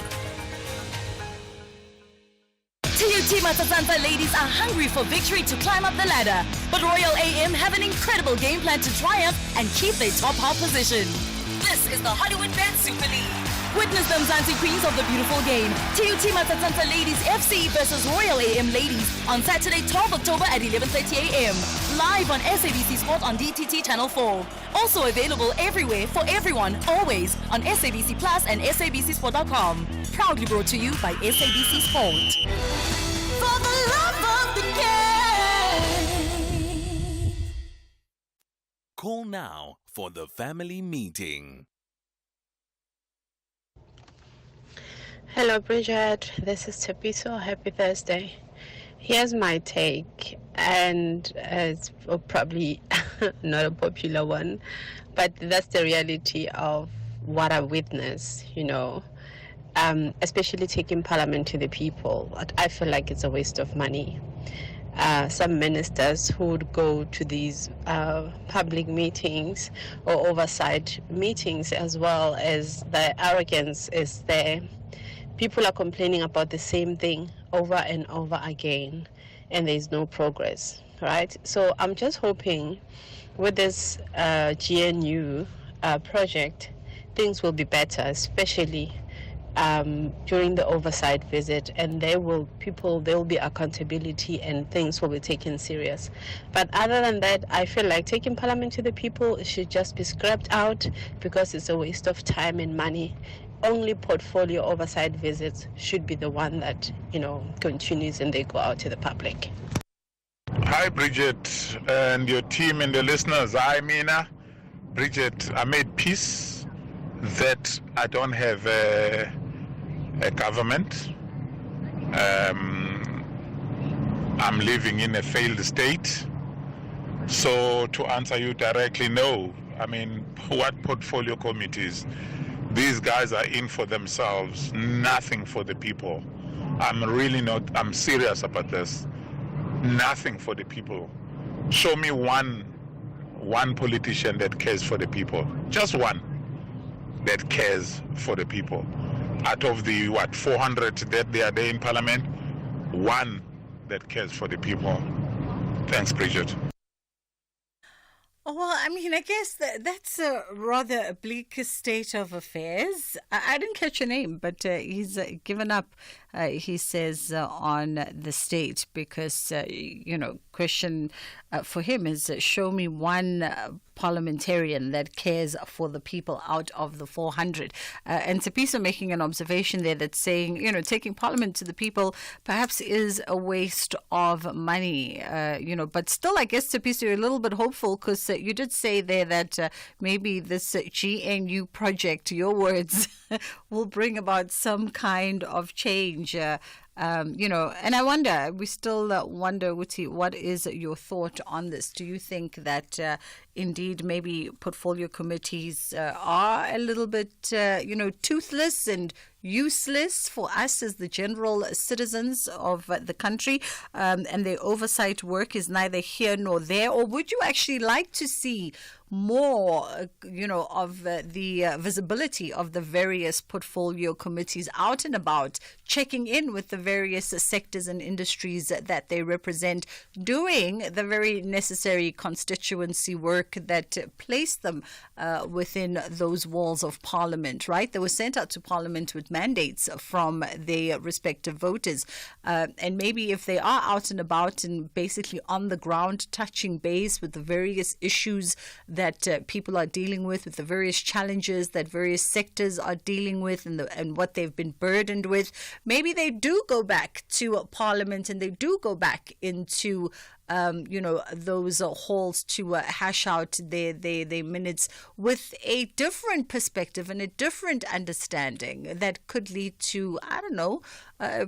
TUT Matasanta ladies are hungry for victory to climb up the ladder, but Royal AM have an incredible game plan to triumph and keep their top half position. This is the Hollywood Bet Super League. Witness the Mzansi Queens of the beautiful game, TUT Matasanta Ladies FC versus Royal AM Ladies on Saturday, 12 October at 11:30 a.m. Live on SABC Sport on DTT Channel 4. Also available everywhere for everyone, always on SABC Plus and SABCSport.com. Proudly brought to you by SABC Sport. For the love of the game. Call now for the family meeting. Hello, Bridget. This is Tepiso. Happy Thursday. Here's my take, and it's probably not a popular one, but that's the reality of what I witness, especially taking parliament to the people. I feel like it's a waste of money. some ministers who would go to these public meetings or oversight meetings, as well as the arrogance is there. People are complaining about the same thing over and over again, and there's no progress, right? So I'm just hoping with this GNU project, things will be better, especially during the oversight visit, and there will be accountability and things will be taken serious. But other than that, I feel like taking Parliament to the people should just be scrapped out because it's a waste of time and money. Only portfolio oversight visits should be the one that, continues and they go out to the public. Hi, Bridget, and your team and the listeners. Hi, Mina. Bridget, I made peace that I don't have a government. I'm living in a failed state. So to answer you directly, no. I mean, what portfolio committees? These guys are in for themselves, nothing for the people. I'm serious about this. Nothing for the people. Show me one politician that cares for the people. Just one that cares for the people. Out of the 400 that they are there in Parliament, one that cares for the people. Thanks, Bridget. Well, I mean, I guess that's a rather bleak state of affairs. I didn't catch your name, but he's given up, he says, on the state because, question for him is show me one parliamentarian that cares for the people out of the 400. And Tsepiso making an observation there that's saying, taking Parliament to the people perhaps is a waste of money, but still, I guess, Tsepiso, you're a little bit hopeful because you did say there that maybe this GNU project, your words, will bring about some kind of change. And I wonder, we still wonder, Wuti, what is your thought on this? Do you think that indeed maybe portfolio committees are a little bit, toothless and useless for us as the general citizens of the country, and their oversight work is neither here nor there? Or would you actually like to see more, of the visibility of the various portfolio committees out and about, checking in with the various sectors and industries that they represent, doing the very necessary constituency work that placed them within those walls of Parliament, right? They were sent out to Parliament with mandates from their respective voters. And maybe if they are out and about and basically on the ground, touching base with the various issues that people are dealing with the various challenges that various sectors are dealing with and what they've been burdened with, maybe they do go back to Parliament and they do go back into those halls to hash out their minutes with a different perspective and a different understanding that could lead to, I don't know,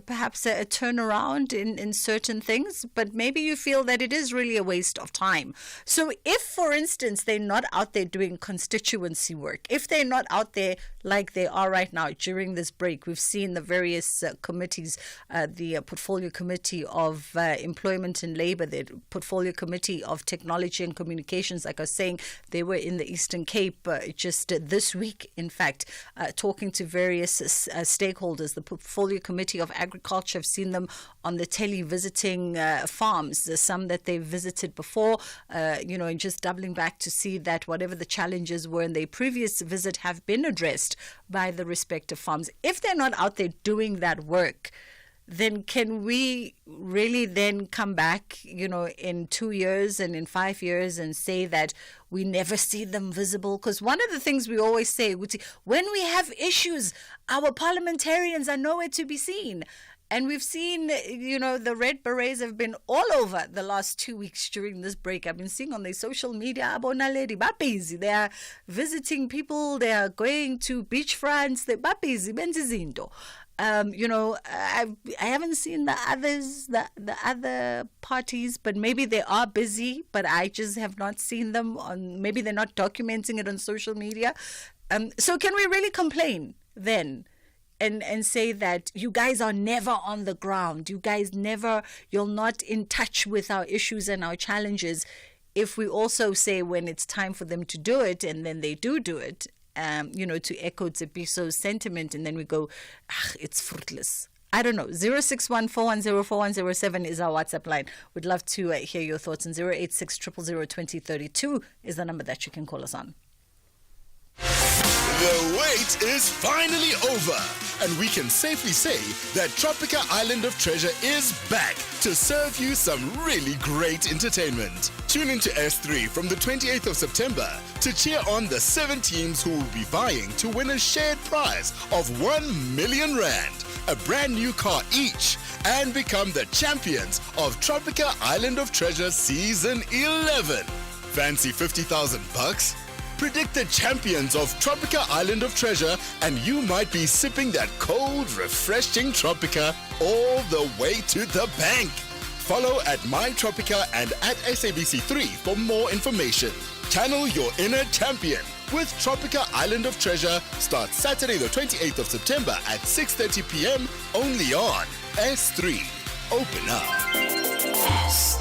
perhaps a turnaround in certain things. But maybe you feel that it is really a waste of time. So if, for instance, they're not out there doing constituency work, if they're not out there like they are right now during this break, we've seen the various committees, the Portfolio Committee of Employment and Labour, the Portfolio Committee of Technology and Communications, like I was saying, they were in the Eastern Cape just this week, in fact, talking to various stakeholders. The Portfolio Committee of Agriculture, I've seen them on the telly visiting farms, some that they've visited before, and just doubling back to see that whatever the challenges were in their previous visit have been addressed by the respective farms. If they're not out there doing that work, then can we really then come back, in 2 years and in 5 years and say that we never see them visible? Because one of the things we always say, when we have issues, our parliamentarians are nowhere to be seen. And we've seen, the Red Berets have been all over the last 2 weeks during this break. I've been seeing on their social media, busy. They are visiting people. They are going to beachfronts. They're busy. I haven't seen the others, the other parties, but maybe they are busy, but I just have not seen them maybe they're not documenting it on social media. So can we really complain then? and say that you guys are never on the ground. You're not in touch with our issues and our challenges. If we also say when it's time for them to do it, and then they do it, to echo Tsepiso's sentiment, and then we go, it's fruitless. I don't know. 061-410-4107 is our WhatsApp line. We'd love to hear your thoughts. And 086-000-2032 is the number that you can call us on. The wait is finally over, and we can safely say that Tropica Island of Treasure is back to serve you some really great entertainment. Tune into S3 from the 28th of September to cheer on the 7 teams who will be vying to win a shared prize of 1 million rand, a brand new car each, and become the champions of Tropica Island of Treasure Season 11. Fancy 50,000 bucks? Predict the champions of Tropica Island of Treasure, and you might be sipping that cold, refreshing Tropica all the way to the bank. Follow at MyTropica and at SABC3 for more information. Channel your inner champion with Tropica Island of Treasure. Starts Saturday the 28th of September at 6:30 p.m. only on S3. Open up. S3.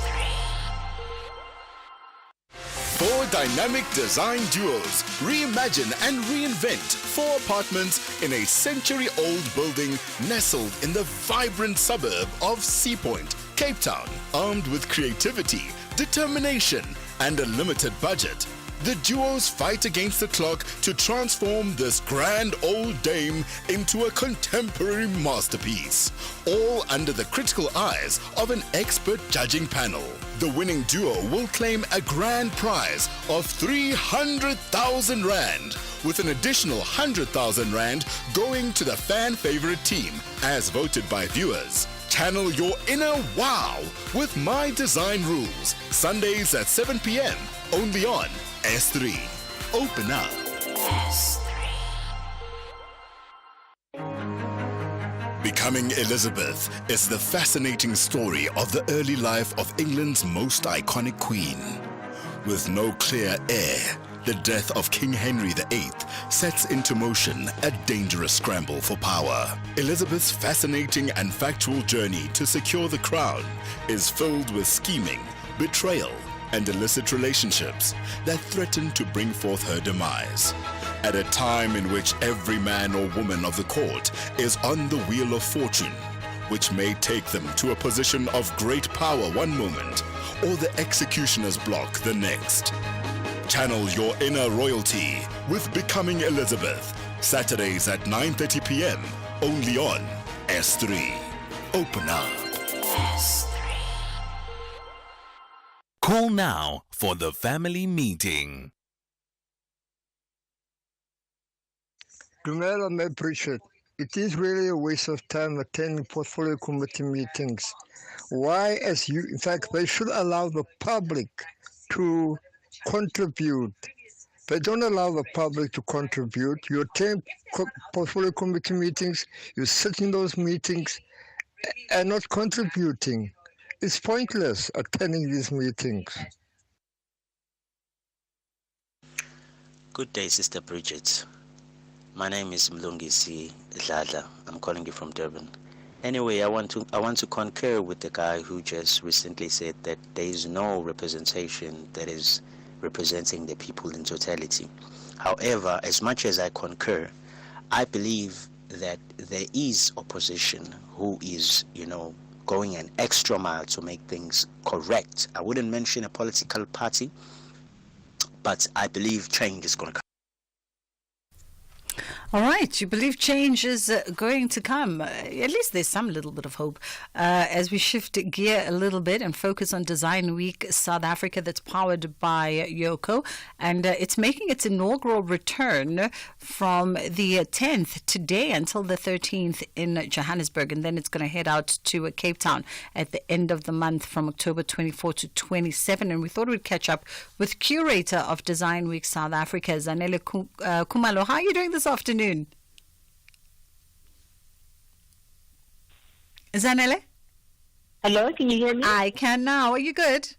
4 dynamic design duos reimagine and reinvent 4 apartments in a century-old building nestled in the vibrant suburb of Sea Point, Cape Town. Armed with creativity, determination, and a limited budget, the duos fight against the clock to transform this grand old dame into a contemporary masterpiece, all under the critical eyes of an expert judging panel. The winning duo will claim a grand prize of 300,000 rand, with an additional 100,000 rand going to the fan favorite team, as voted by viewers. Channel your inner wow with My Design Rules, Sundays at 7 p.m. only on S3. Open up. S3. Becoming Elizabeth is the fascinating story of the early life of England's most iconic queen. With no clear heir, the death of King Henry VIII sets into motion a dangerous scramble for power. Elizabeth's fascinating and factual journey to secure the crown is filled with scheming, betrayal, and illicit relationships that threaten to bring forth her demise. At a time in which every man or woman of the court is on the wheel of fortune, which may take them to a position of great power one moment, or the executioner's block the next. Channel your inner royalty with Becoming Elizabeth, Saturdays at 9:30 p.m. only on S3. Open up. S3. Call now for the family meeting. Dumela, my Bridget. It is really a waste of time attending portfolio committee meetings. Why, in fact, they should allow the public to contribute. They don't allow the public to contribute. You attend portfolio committee meetings, you sit in those meetings and not contributing. It's pointless attending these meetings. Good day, Sister Bridget. My name is Mlungisi Dladla. I'm calling you from Durban. Anyway, I want to concur with the guy who just recently said that there is no representation that is representing the people in totality. However, as much as I concur, I believe that there is opposition who is, going an extra mile to make things correct. I wouldn't mention a political party, but I believe change is going to come. All right, you believe change is going to come. At least there's some little bit of hope. As we shift gear a little bit and focus on Design Week South Africa, that's powered by Yoko, and it's making its inaugural return from the 10th today until the 13th in Johannesburg, and then it's going to head out to Cape Town at the end of the month from October 24 to 27. And we thought we'd catch up with curator of Design Week South Africa, Zanele Kumalo. How are you doing this afternoon? Zanele? Hello, can you hear me? I can now. Are you good?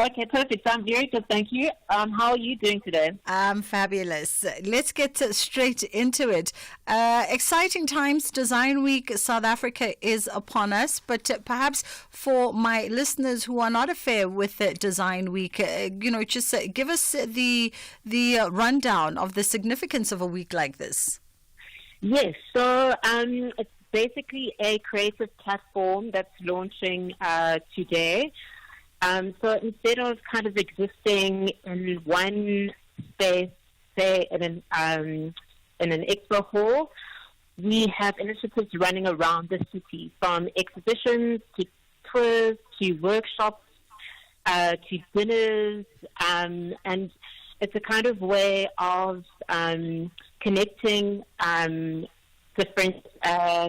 Okay, perfect. I'm very good, thank you. How are you doing today? I'm fabulous. Let's get straight into it. Exciting times. Design Week South Africa is upon us, but perhaps for my listeners who are not affair with Design Week, just give us the rundown of the significance of a week like this. Yes, so it's basically a creative platform that's launching today. So instead of kind of existing in one space, say in an expo hall, we have initiatives running around the city, from exhibitions to tours to workshops to dinners, and it's a kind of way of connecting different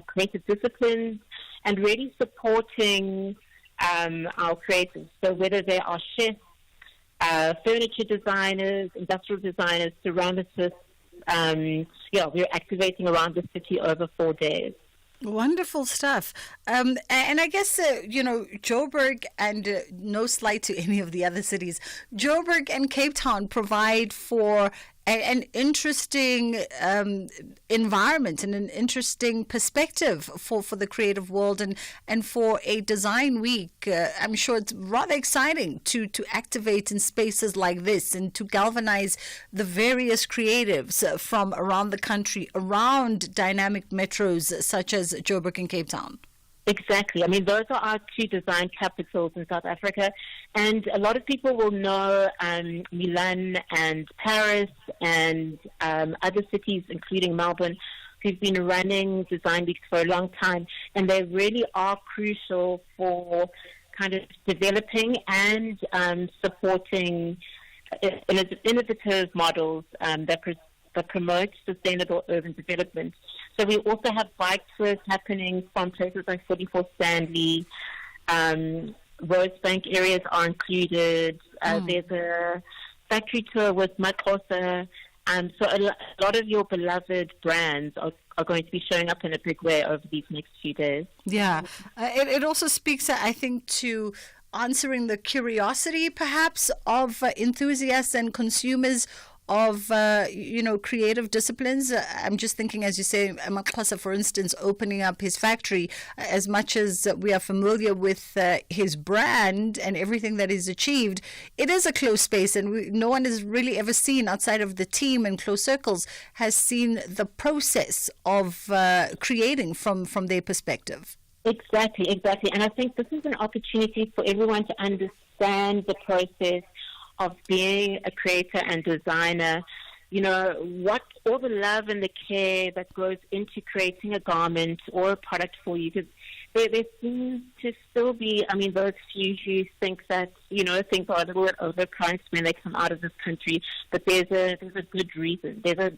creative disciplines and really supporting our creators. So whether they are chefs, furniture designers, industrial designers, ceramicists, we're activating around the city over 4 days. Wonderful stuff. And I guess, Joburg, and no slight to any of the other cities, Joburg and Cape Town provide for an interesting environment and an interesting perspective for the creative world, and for a design week. I'm sure it's rather exciting to activate in spaces like this and to galvanize the various creatives from around the country, around dynamic metros such as Joburg and Cape Town. Exactly. I mean, those are our two design capitals in South Africa. And a lot of people will know Milan and Paris and other cities, including Melbourne, who've been running design weeks for a long time. And they really are crucial for kind of developing and supporting innovative models that promote sustainable urban development. So we also have bike tours happening from places like 44 Stanley. Rosebank areas are included. There's a factory tour with Makosa. So a lot of your beloved brands are going to be showing up in a big way over these next few days. Yeah. It also speaks, I think, to answering the curiosity, perhaps, of enthusiasts and consumers of creative disciplines. I'm just thinking, as you say, Makosa, for instance, opening up his factory. As much as we are familiar with his brand and everything that he's achieved, it is a closed space, and no one has really ever seen, outside of the team and close circles, has seen the process of creating from their perspective. Exactly. And I think this is an opportunity for everyone to understand the process of being a creator and designer, what all the love and the care that goes into creating a garment or a product for you. Because there seems to still be, those few who think that, things are a little bit overpriced when they come out of this country, but there's a good reason. There's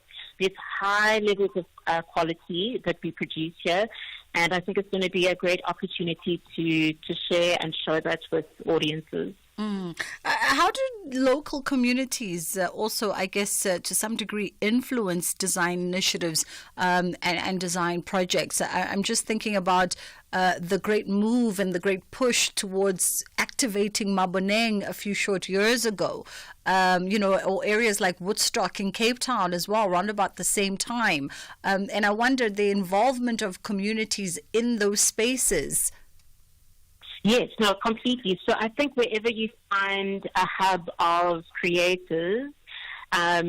high levels of quality that we produce here, and I think it's going to be a great opportunity to share and show that with audiences. How do local communities also, I guess, to some degree, influence design initiatives and design projects? I'm just thinking about the great move and the great push towards activating Maboneng a few short years ago, or areas like Woodstock in Cape Town as well, around about the same time. And I wonder the involvement of communities in those spaces. Yes, no, completely. So I think wherever you find a hub of creators, a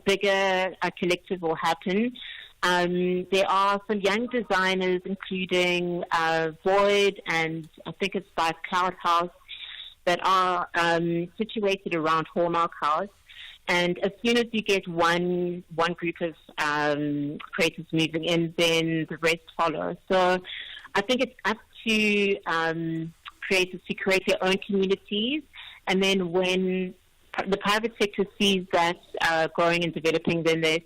bigger collective will happen. There are some young designers, including Void, and I think it's by Cloud House, that are situated around Hallmark House. And as soon as you get one group of creators moving in, then the rest follow. So I think it's up to creators to create their own communities, and then when the private sector sees that growing and developing, then they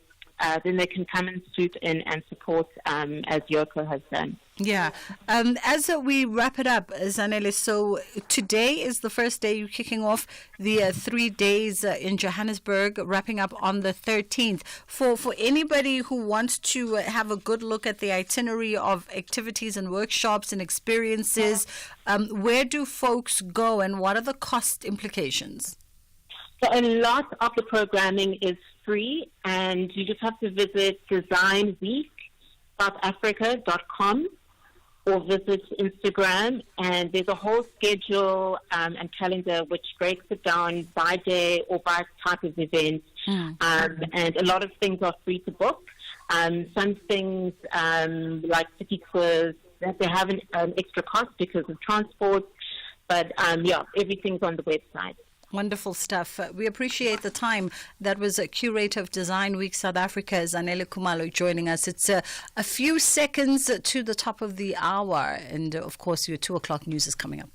then they can come and swoop in and support as Yoko has done. Yeah. As we wrap it up, Zanele, so today is the first day you're kicking off the 3 days in Johannesburg, wrapping up on the 13th. For anybody who wants to have a good look at the itinerary of activities and workshops and experiences, where do folks go and what are the cost implications? So a lot of the programming is free, and you just have to visit designweeksouthafrica.com or visit Instagram, and there's a whole schedule and calendar which breaks it down by day or by type of event. And a lot of things are free to book. Some things like city tours, they have an extra cost because of transport, but everything's on the website. Wonderful stuff. We appreciate the time. That was a curator of Design Week South Africa, Zanele Khumalo, joining us. It's a few seconds to the top of the hour. And, of course, your 2 o'clock news is coming up.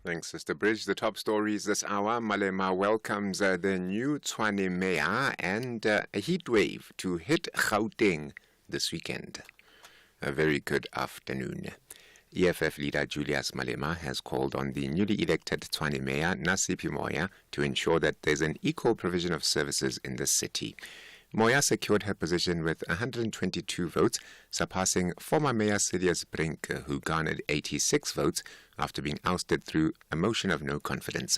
Thanks, Sister Bridge. The top stories this hour. Malema welcomes the new Tshwane mayor and a heat wave to hit Gauteng this weekend. A very good afternoon. EFF leader Julius Malema has called on the newly elected Tshwane mayor, Nasiphi Moya, to ensure that there's an equal provision of services in the city. Moya secured her position with 122 votes, surpassing former Mayor Silius Brink, who garnered 86 votes after being ousted through a motion of no confidence.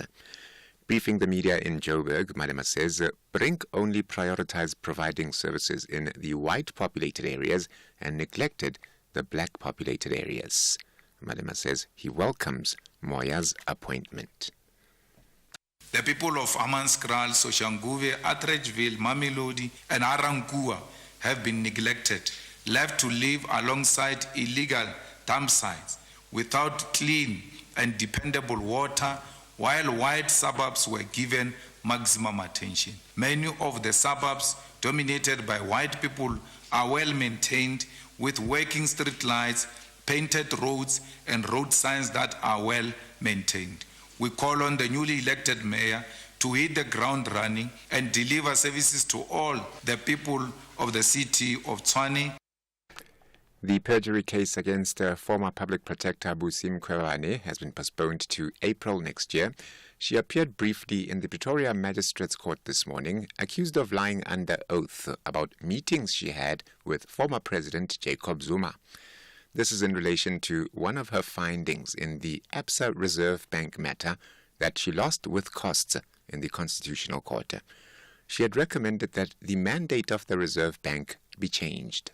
Briefing the media in Joburg, Malema says Brink only prioritized providing services in the white-populated areas and neglected the black-populated areas. Malema says he welcomes Moya's appointment. The people of Amanskral, Soshanguve, Atteridgeville, Mamelodi, and Arankua have been neglected, left to live alongside illegal dump sites without clean and dependable water, while white suburbs were given maximum attention. Many of the suburbs dominated by white people are well maintained with working street lights, painted roads, and road signs that are well maintained. We call on the newly elected mayor to hit the ground running and deliver services to all the people of the city of Tshwane. The perjury case against former public protector Busi Mkhwebane has been postponed to April next year. She appeared briefly in the Pretoria Magistrates Court this morning, accused of lying under oath about meetings she had with former President Jacob Zuma. This is in relation to one of her findings in the Absa Reserve Bank matter that she lost with costs in the Constitutional Court. She had recommended that the mandate of the Reserve Bank be changed.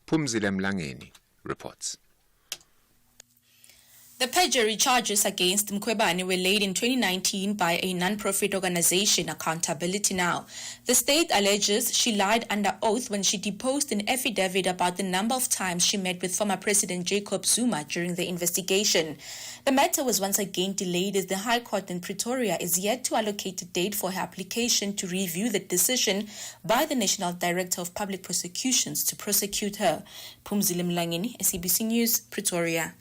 Phumzile Mlangeni reports. The perjury charges against Mkhwebane were laid in 2019 by a non-profit organization, Accountability Now. The state alleges she lied under oath when she deposed an affidavit about the number of times she met with former President Jacob Zuma during the investigation. The matter was once again delayed as the High Court in Pretoria is yet to allocate a date for her application to review the decision by the National Director of Public Prosecutions to prosecute her. Phumzile Mlangeni, SABC News, Pretoria.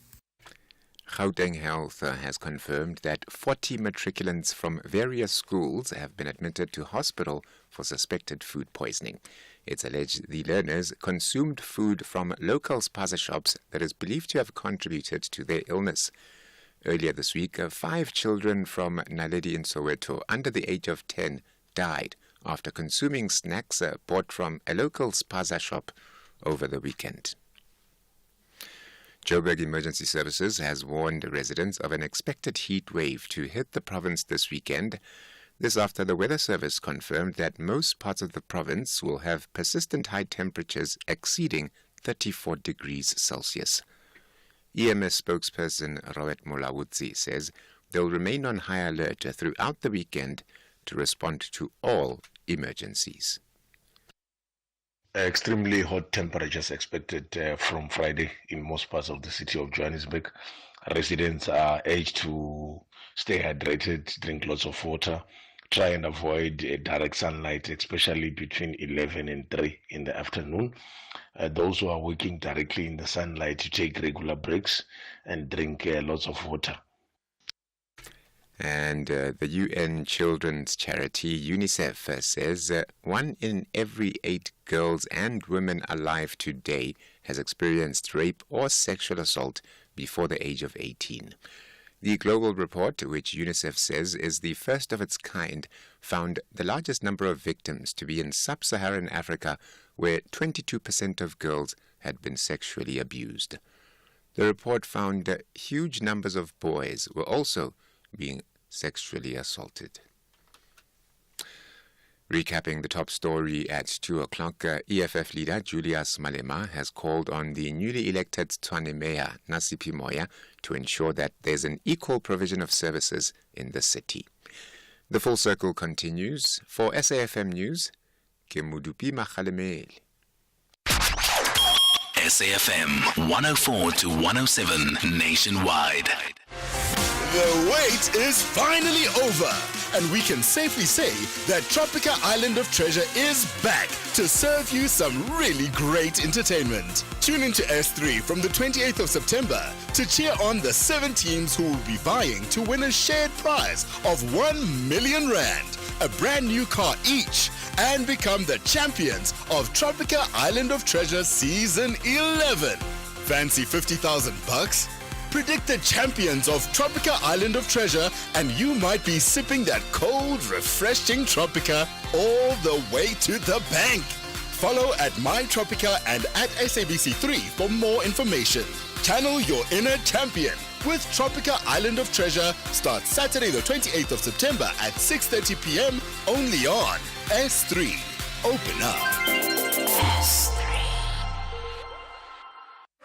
Gauteng Health has confirmed that 40 matriculants from various schools have been admitted to hospital for suspected food poisoning. It's alleged the learners consumed food from local spaza shops that is believed to have contributed to their illness. Earlier this week, 5 children from Naledi in Soweto under the age of 10 died after consuming snacks bought from a local spaza shop over the weekend. Joburg Emergency Services has warned residents of an expected heat wave to hit the province this weekend. This after the Weather Service confirmed that most parts of the province will have persistent high temperatures exceeding 34 degrees Celsius. EMS spokesperson Robert Molawutsi says they'll remain on high alert throughout the weekend to respond to all emergencies. Extremely hot temperatures expected from Friday in most parts of the city of Johannesburg. Residents are urged to stay hydrated, drink lots of water, try and avoid direct sunlight, especially between 11 and 3 in the afternoon. Those who are working directly in the sunlight, to take regular breaks and drink lots of water. And the UN children's charity UNICEF says 1 in every 8 girls and women alive today has experienced rape or sexual assault before the age of 18. The global report, which UNICEF says is the first of its kind, found the largest number of victims to be in sub-Saharan Africa, where 22% of girls had been sexually abused. The report found that huge numbers of boys were also being sexually assaulted. Recapping the top story at 2 o'clock, EFF leader Julius Malema has called on the newly elected Tshwane Mayor Nasipi Moya to ensure that there's an equal provision of services in the city. The Full Circle continues. For SAFM News, ke Mudupi Makgalemele. SAFM 104 to 107 nationwide. The wait is finally over, and we can safely say that Tropica Island of Treasure is back to serve you some really great entertainment. Tune into S3 from the 28th of September to cheer on the 7 teams who will be vying to win a shared prize of 1 million rand, a brand new car each, and become the champions of Tropica Island of Treasure Season 11. Fancy 50,000 bucks? Predict the champions of Tropica Island of Treasure, and you might be sipping that cold, refreshing Tropica all the way to the bank. Follow at MyTropica and at SABC3 for more information. Channel your inner champion with Tropica Island of Treasure. Starts Saturday the 28th of September at 6:30 p.m. only on S3. Open up. S3.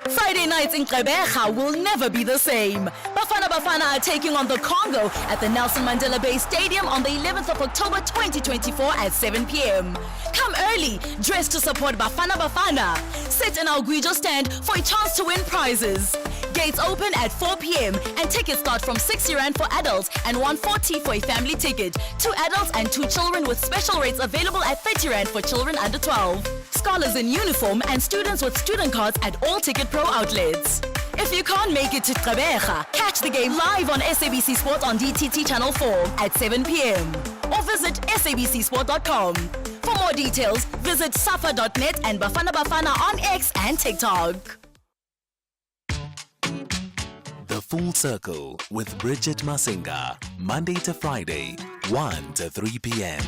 Friday nights in Gqeberha will never be the same. Bafana Bafana are taking on the Congo at the Nelson Mandela Bay Stadium on the 11th of October 2024 at 7 p.m. Come early, dressed to support Bafana Bafana. Sit in our Guijo stand for a chance to win prizes. Gates open at 4 p.m. and tickets start from 60 Rand for adults and 140 for a family ticket. 2 adults and 2 children with special rates available at 30 Rand for children under 12. Scholars in uniform and students with student cards at all Ticket Pro outlets. If you can't make it to Gqeberha, catch the game live on SABC Sport on DTT Channel 4 at 7 p.m. or visit sabcsport.com. For more details, visit safa.net and Bafana Bafana on X and TikTok. The Full Circle with Bridget Masinga, Monday to Friday, 1 to 3 p.m.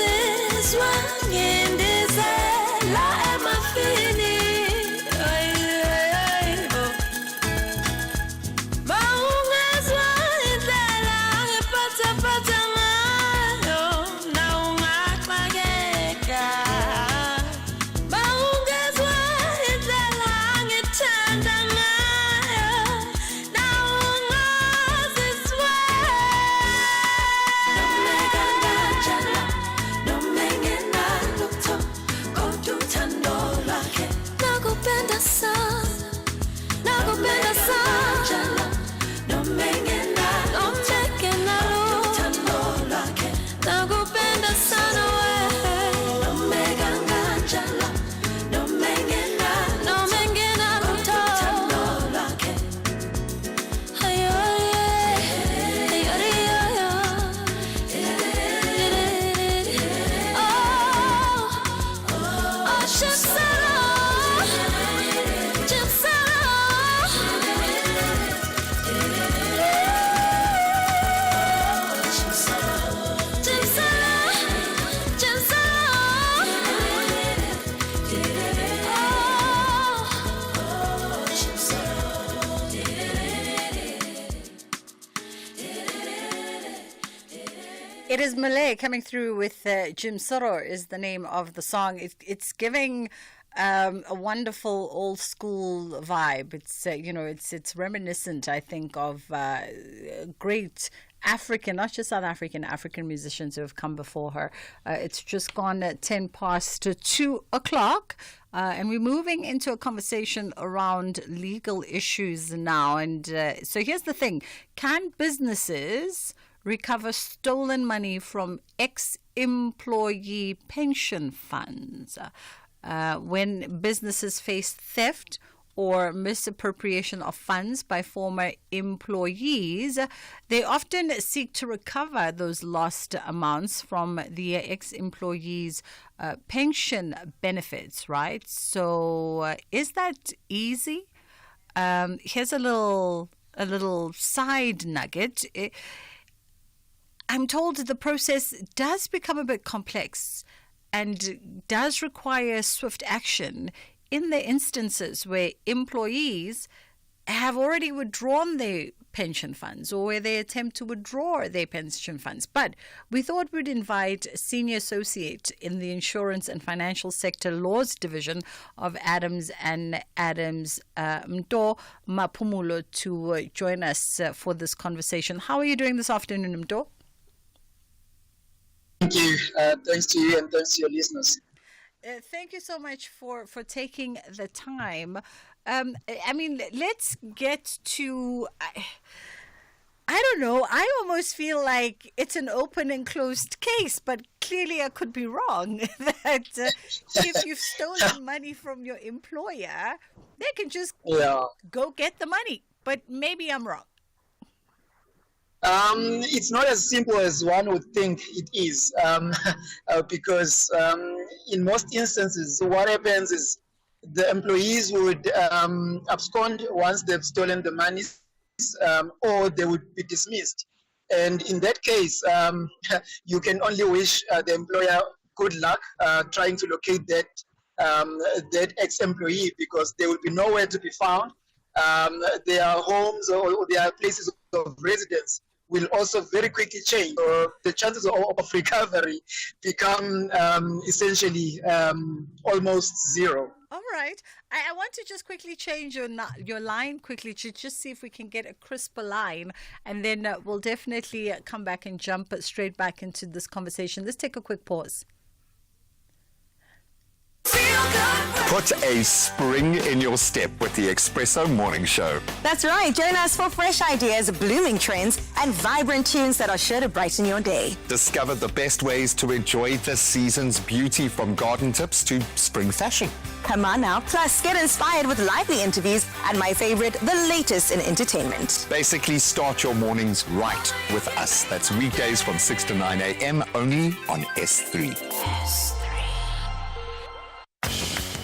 Ungazizwa ngindizela emafini. Maungazwa indlela ngiphatha ngayo, na ungaxakeka. Maungazwa indlela ngithanda ngayo, na ungazizwa. Nomeka kanjalo, noma engenalutho, kodwa uthando lwakhe. Nakupenda sana, nakupenda sana. Noma engenalutho, uthando lwakhe. Nakupenda sana wewe. Nomeka kanjalo, noma engenalutho, uthando lwakhe. It is Malay coming through with Jim Soror is the name of the song. It's giving a wonderful old school vibe. It's it's reminiscent, I think, of great African, not just South African musicians who have come before her. It's just gone at 10 past 2 o'clock. And we're moving into a conversation around legal issues now. And so here's the thing. Can businesses recover stolen money from ex-employee pension funds? When businesses face theft or misappropriation of funds by former employees, they often seek to recover those lost amounts from the ex-employees' pension benefits, right? So is that easy? Here's a little side nugget. I'm told the process does become a bit complex and does require swift action in the instances where employees have already withdrawn their pension funds or where they attempt to withdraw their pension funds. But we thought we'd invite a senior associate in the Insurance and Financial Sector Laws Division of Adams and Adams, Mto Mapumulo, to join us for this conversation. How are you doing this afternoon, Mto? Thank you. Thanks to you and thanks to your listeners. Thank you so much for taking the time. I mean, let's get to... I don't know. I almost feel like it's an open and closed case, but clearly I could be wrong. That if you've stolen money from your employer, they can just go get the money. But maybe I'm wrong. It's not as simple as one would think it is, because in most instances, what happens is the employees would abscond once they've stolen the money, or they would be dismissed. And in that case, you can only wish the employer good luck trying to locate that ex-employee, because they will be nowhere to be found. Their homes or their places of residence will also very quickly change. So the chances of recovery become essentially almost zero. All right. I want to just quickly change your line quickly to just see if we can get a crisper line, and then we'll definitely come back and jump straight back into this conversation. Let's take a quick pause. Put a spring in your step with the Espresso Morning Show. That's right. Join us for fresh ideas, blooming trends, and vibrant tunes that are sure to brighten your day. Discover the best ways to enjoy the season's beauty, from garden tips to spring fashion. Come on now. Plus, get inspired with lively interviews and my favorite, the latest in entertainment. Basically, start your mornings right with us. That's weekdays from 6 to 9 a.m. only on S3.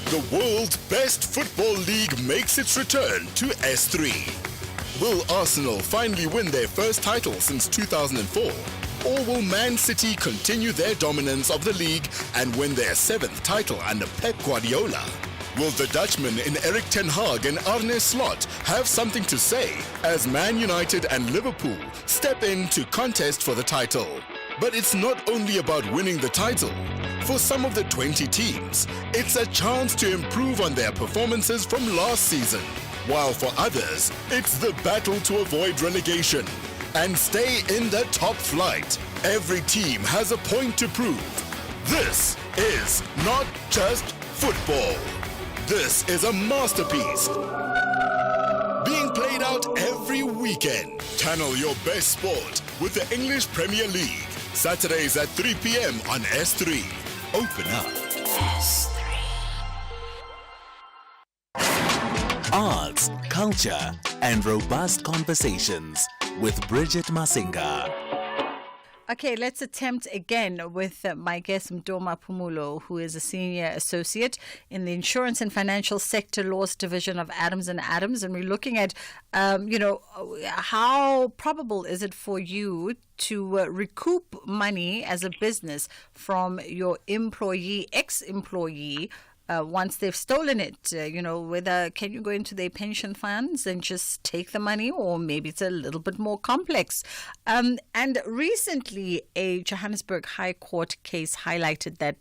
The world's best football league makes its return to S3. Will Arsenal finally win their first title since 2004? Or will Man City continue their dominance of the league and win their 7th title under Pep Guardiola? Will the Dutchman in Erik ten Hag and Arne Slot have something to say as Man United and Liverpool step in to contest for the title? But it's not only about winning the title. For some of the 20 teams, it's a chance to improve on their performances from last season. While for others, it's the battle to avoid relegation and stay in the top flight. Every team has a point to prove. This is not just football. This is a masterpiece being played out every weekend. Channel your best sport with the English Premier League. Saturdays at 3 p.m. on S3. Open up. S3. Arts, culture, and robust conversations with Bridget Masinga. Okay, let's attempt again with my guest, Mdoma Pumulo, who is a senior associate in the Insurance and Financial Sector Laws Division of Adams and Adams. And we're looking at, how probable is it for you to recoup money as a business from your employee, ex-employee, once they've stolen it, whether can you go into their pension funds and just take the money, or maybe it's a little bit more complex. And recently, a Johannesburg High Court case highlighted that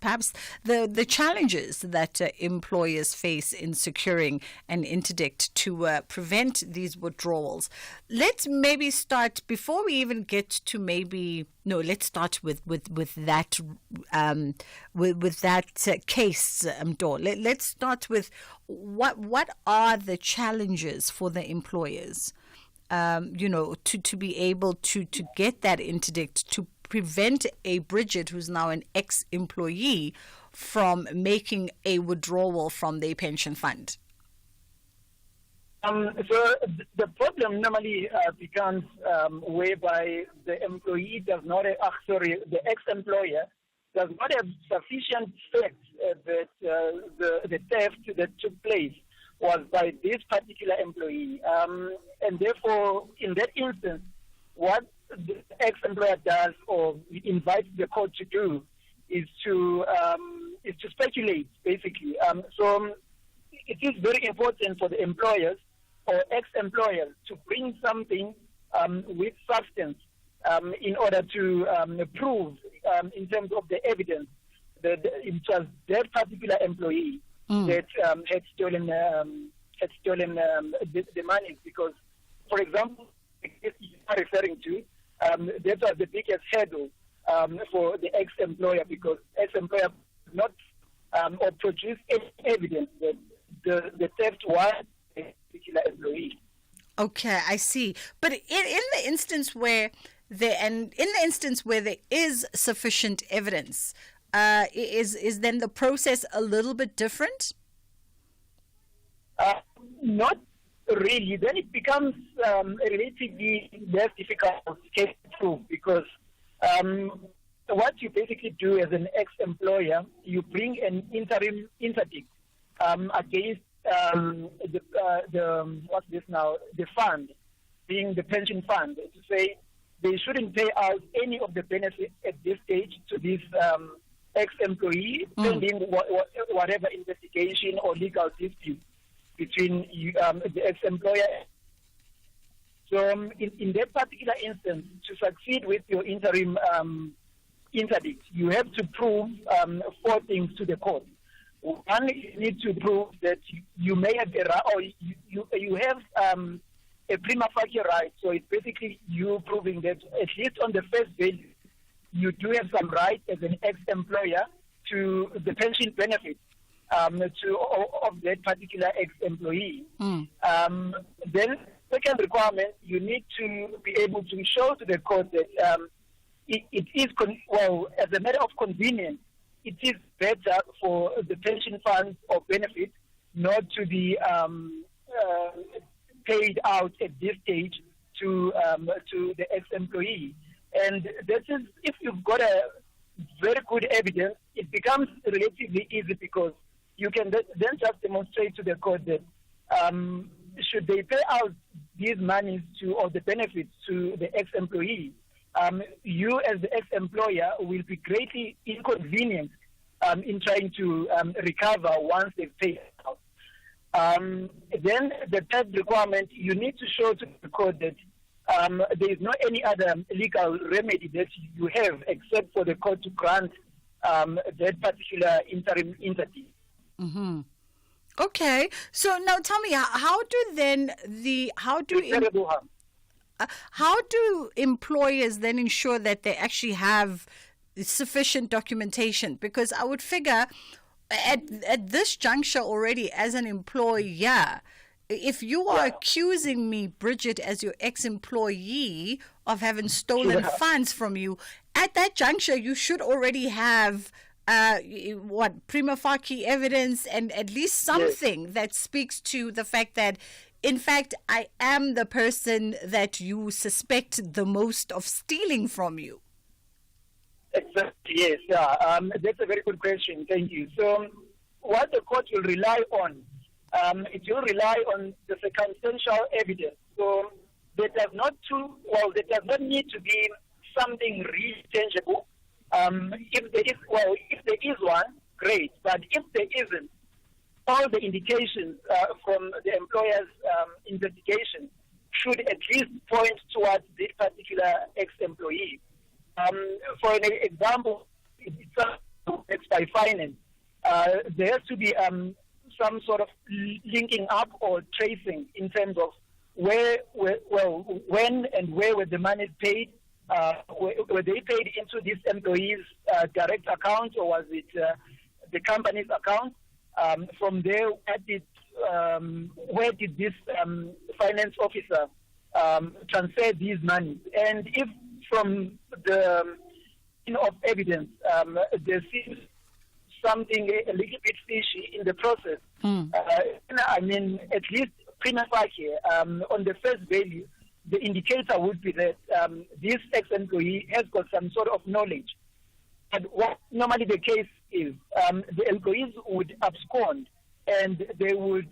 perhaps the challenges that employers face in securing an interdict to prevent these withdrawals. Let's maybe start, before we even get to let's start with that case, Mdo. Let's start with what are the challenges for the employers, to be able to get that interdict to prevent a Bridget, who's now an ex-employee, from making a withdrawal from their pension fund. So the problem normally becomes whereby the employee does not, the ex-employer does not have sufficient facts that the theft that took place was by this particular employee. And therefore, in that instance, what the ex-employer does or invites the court to do is to speculate, basically. So it is very important for the employers or ex-employers to bring something with substance in order to prove, in terms of the evidence, that it was that particular employee that had stolen the money. Because, for example, the case you are referring to, that was the biggest hurdle for the ex-employer, because ex-employer did not or produce any evidence that the theft was a particular employee. Okay, I see. But in the instance where there is sufficient evidence, is then the process a little bit different? Not really. Then it becomes a relatively less difficult case to prove, because what you basically do as an ex-employer, you bring an interim interdict against the fund, being the pension fund, to say they shouldn't pay out any of the benefits at this stage to this ex-employee, pending whatever investigation or legal dispute between the ex-employer. So in that particular instance, to succeed with your interim interdict, you have to prove 4 things to the court. One, you need to prove that you may have you have a prima facie right. So it's basically you proving that, at least on the face value, you do have some right as an ex-employer to the pension benefit of that particular ex-employee. Then, second requirement, you need to be able to show to the court that it is, as a matter of convenience, it is better for the pension funds or benefits not to be paid out at this stage to the ex-employee. And this is, if you've got a very good evidence, it becomes relatively easy, because you can then just demonstrate to the court that should they pay out these monies or the benefits to the ex-employee, you as the ex-employer will be greatly inconvenienced in trying to recover once they've paid out. Then the third requirement, you need to show to the court that there is no any other legal remedy that you have except for the court to grant that particular interim entity. Mm-hmm. Okay, so now tell me, how do employers then ensure that they actually have sufficient documentation? Because I would figure at this juncture already, as an employer, if you are accusing me, Bridget, as your ex-employee of having stolen funds from you, at that juncture you should already have prima facie evidence and at least something that speaks to the fact that, in fact, I am the person that you suspect the most of stealing from you. Exactly, yes. That's a very good question. Thank you. So what the court will rely on, it will rely on the circumstantial evidence. So there does not need to be something really tangible. If there is one, great. But if there isn't, all the indications from the employer's investigation should at least point towards this particular ex-employee. For an example, it's by finance. There has to be some sort of linking up or tracing in terms of when and where were the money paid. Were they paid into this employee's direct account, or was it the company's account? From there, where did this finance officer transfer these monies? And if from the of evidence there seems something a little bit fishy in the process, I mean, at least prima facie, on the face value, the indicator would be that this ex-employee has got some sort of knowledge. And what normally the case is, the employees would abscond, and they would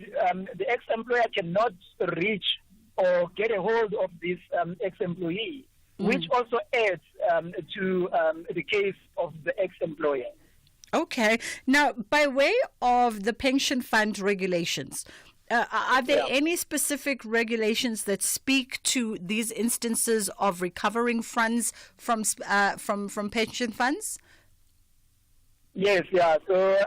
the ex-employer cannot reach or get a hold of this ex-employee, which also adds to the case of the ex-employer. Okay. Now, by way of the pension fund regulations, are there any specific regulations that speak to these instances of recovering funds from pension funds? Yes, yeah. So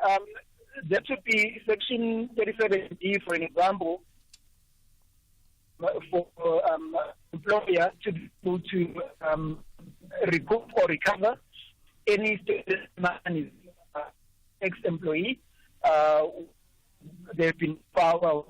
that would be Section 37D, for an example, for employer to be able to recoup or recover any money ex-employee. They've been found.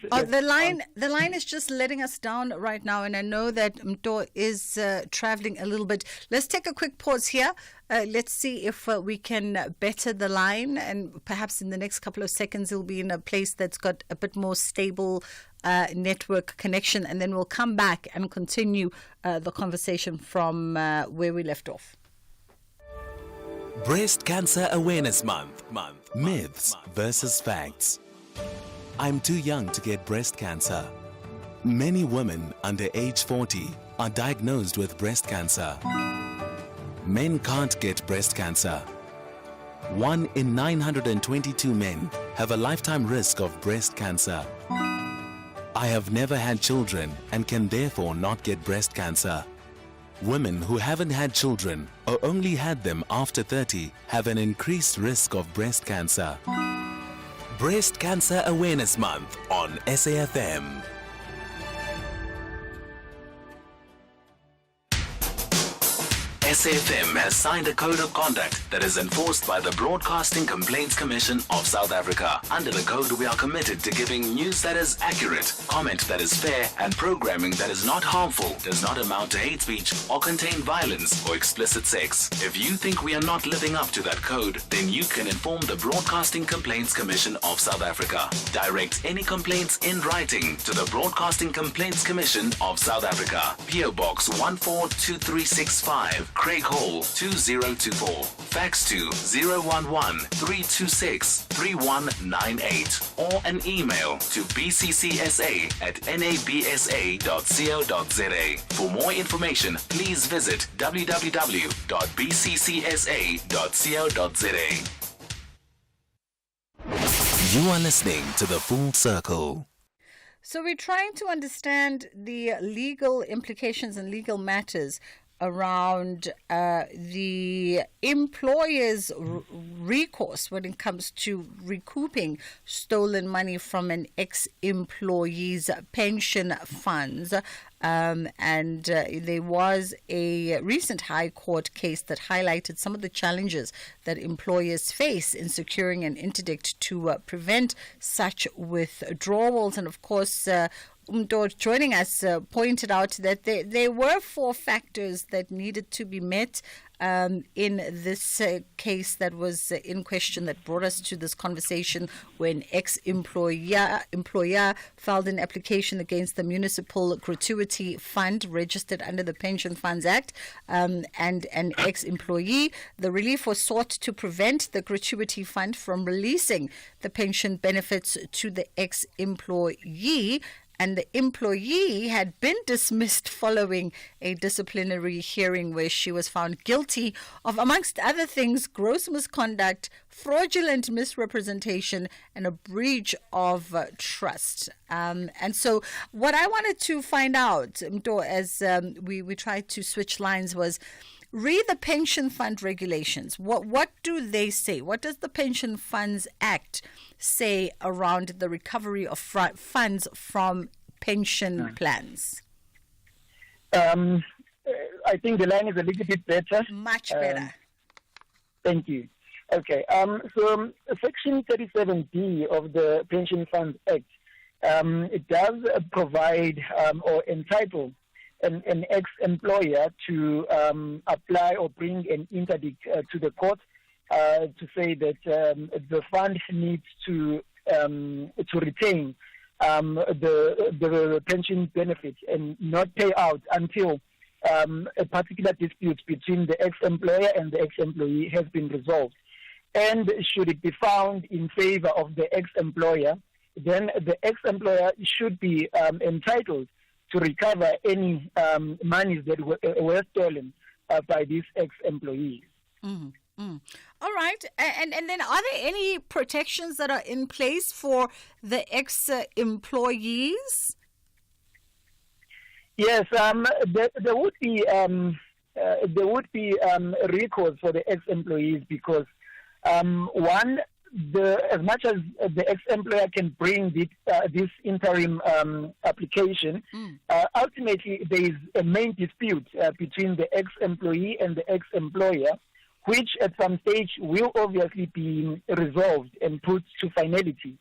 The line is just letting us down right now, and I know that Mto is traveling a little bit. Let's take a quick pause here. Let's see if we can better the line, and perhaps in the next couple of seconds it'll be in a place that's got a bit more stable network connection, and then we'll come back and continue the conversation from where we left off. Breast Cancer Awareness Month. Myths versus facts. I'm too young to get breast cancer. Many women under age 40 are diagnosed with breast cancer. Men can't get breast cancer. 1 in 922 men have a lifetime risk of breast cancer. I have never had children and can therefore not get breast cancer. Women who haven't had children or only had them after 30 have an increased risk of breast cancer. Breast Cancer Awareness Month on SAFM. SAFM has signed a code of conduct that is enforced by the Broadcasting Complaints Commission of South Africa. Under the code, we are committed to giving news that is accurate, comment that is fair, and programming that is not harmful, does not amount to hate speech, or contain violence or explicit sex. If you think we are not living up to that code, then you can inform the Broadcasting Complaints Commission of South Africa. Direct any complaints in writing to the Broadcasting Complaints Commission of South Africa. PO Box 142365. Craig Hall 2024. Fax to 011-326-3198 or an email to bccsa@nabsa.co.za. For more information, please visit www.bccsa.co.za. You are listening to The Full Circle. So we're trying to understand the legal implications and legal matters around the employer's recourse when it comes to recouping stolen money from an ex-employee's pension funds. And there was a recent High Court case that highlighted some of the challenges that employers face in securing an interdict to prevent such withdrawals. And of course, joining us pointed out that there were 4 factors that needed to be met in this case that was in question that brought us to this conversation when employer filed an application against the Municipal Gratuity Fund registered under the Pension Funds Act and an ex-employee. The relief was sought to prevent the Gratuity Fund from releasing the pension benefits to the ex-employee, and the employee had been dismissed following a disciplinary hearing where she was found guilty of, amongst other things, gross misconduct, fraudulent misrepresentation, and a breach of trust. And so what I wanted to find out, Mto, as we tried to switch lines, was read the pension fund regulations. What do they say? What does the Pension Funds Act say around the recovery of funds from pension plans? I think the line is a little bit better. Much better. Thank you. Okay. So Section 37D of the Pension Funds Act, it does provide or entitle an ex-employer to apply or bring an interdict to the court to say that the fund needs to retain the pension benefits and not pay out until a particular dispute between the ex-employer and the ex-employee has been resolved. And should it be found in favor of the ex-employer, then the ex-employer should be entitled to recover any monies that were stolen by these ex-employees. Mm-hmm. All right. And then are there any protections that are in place for the ex-employees? Yes, there would be recourse for the ex-employees because one, as much as the ex-employer can bring this interim application, ultimately there is a main dispute between the ex-employee and the ex-employer, which at some stage will obviously be resolved and put to finality.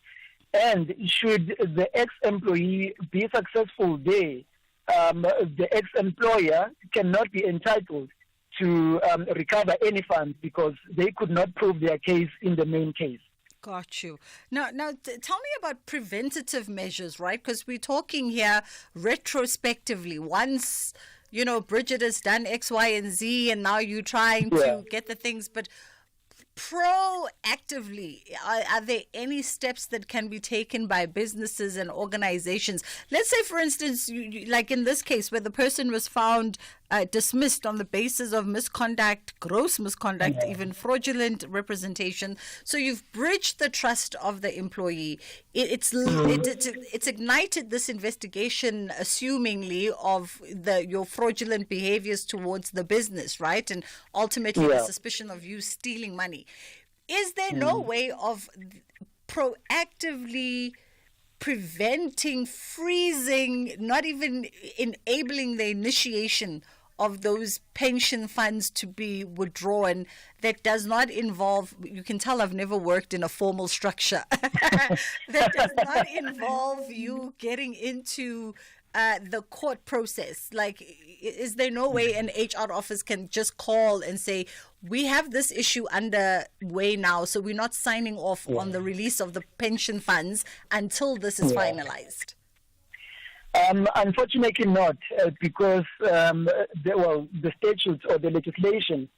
And should the ex-employee be successful there, the ex-employer cannot be entitled to recover any funds because they could not prove their case in the main case. Got you. Now, tell me about preventative measures, right? Because we're talking here retrospectively. Once, Bridget has done X, Y, and Z, and now you're trying to get the things, but proactively, are there any steps that can be taken by businesses and organizations? Let's say, for instance, like in this case where the person was found dismissed on the basis of misconduct, gross misconduct, even fraudulent representation. So you've bridged the trust of the employee. It's ignited this investigation, assumingly, of your fraudulent behaviors towards the business, right? And ultimately the suspicion of you stealing money. Is there no way of proactively preventing, freezing, not even enabling the initiation of those pension funds to be withdrawn that does not involve, you can tell I've never worked in a formal structure, that does not involve you getting into the court process? Like, is there no way an HR office can just call and say, we have this issue underway now, so we're not signing off on the release of the pension funds until this is finalized? Unfortunately not, because the statutes or the legislation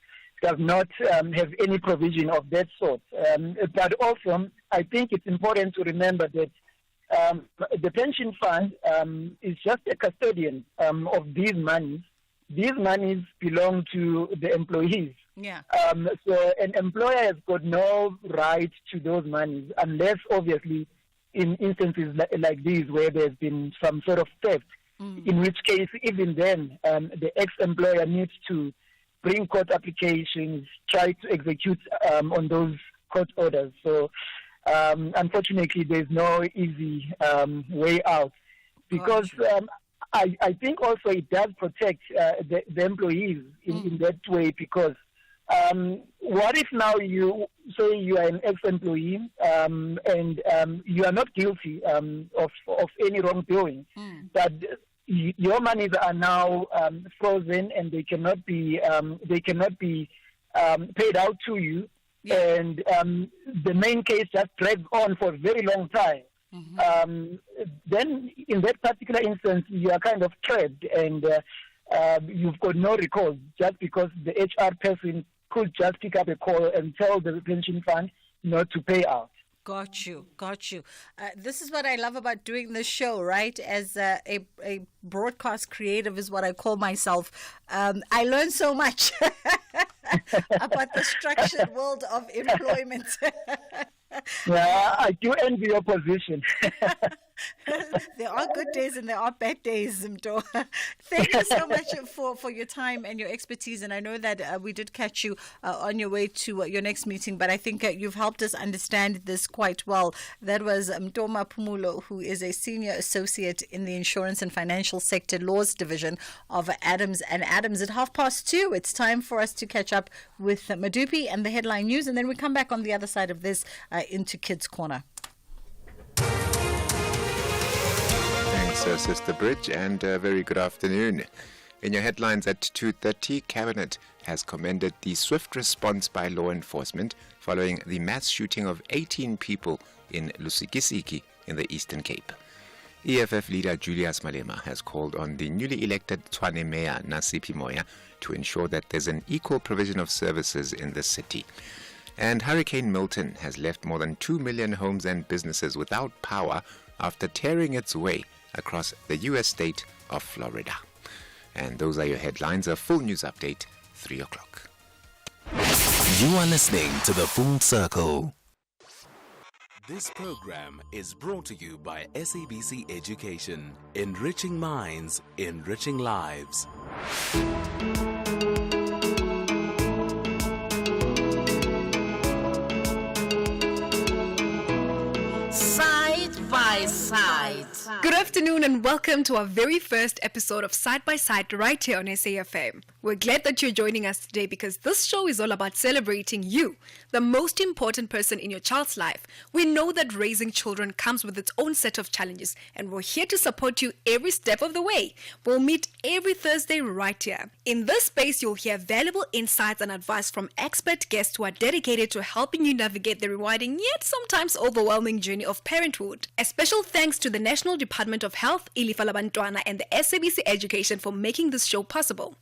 does not have any provision of that sort. But also, I think it's important to remember that the pension fund is just a custodian of these monies. These monies belong to the employees. Yeah. So an employer has got no right to those monies unless, obviously, in instances like these where there's been some sort of theft, in which case, even then, the ex-employer needs to bring court applications, try to execute on those court orders. So, unfortunately, there's no easy way out, because I think also it does protect the employees in that way, because what if now you say you are an ex-employee and you are not guilty of any wrongdoing, but your monies are now frozen and they cannot be paid out to you, and the main case just drags on for a very long time. Then in that particular instance, you are kind of trapped, and you've got no recourse, just because the HR person could just pick up a call and tell the pension fund not to pay out. Got you. This is what I love about doing this show, right? As a broadcast creative is what I call myself. I learn so much about the structured world of employment. Yeah, I do envy your position. There are good days and there are bad days, Mto. Thank you so much for your time and your expertise. And I know that we did catch you on your way to your next meeting, but I think you've helped us understand this quite well. That was Mtoma Pumulo, who is a senior associate in the Insurance and Financial Sector Laws Division of Adams & Adams. At 2:30, it's time for us to catch up with Madupi and the headline news, and then we come back on the other side of this into Kids Corner. Thanks, Sister Bridge, and very good afternoon. In your headlines at 2:30, Cabinet has commended the swift response by law enforcement following the mass shooting of 18 people in Lusikisiki in the Eastern Cape. EFF leader Julius Malema has called on the newly elected Tshwane Mayor Nasipi Moya to ensure that there's an equal provision of services in the city. And Hurricane Milton has left more than 2 million homes and businesses without power after tearing its way across the U.S. state of Florida. And those are your headlines. A full news update, 3 o'clock. You are listening to The Full Circle. This program is brought to you by SABC Education. Enriching minds, enriching lives. Side by Side. Good afternoon and welcome to our very first episode of Side by Side right here on SAFM. We're glad that you're joining us today because this show is all about celebrating you, the most important person in your child's life. We know that raising children comes with its own set of challenges, and we're here to support you every step of the way. We'll meet every Thursday right here. In this space, you'll hear valuable insights and advice from expert guests who are dedicated to helping you navigate the rewarding yet sometimes overwhelming journey of parenthood. A special thanks to the National Department of Health, Ilifa Labantwana, and the SABC Education for making this show possible.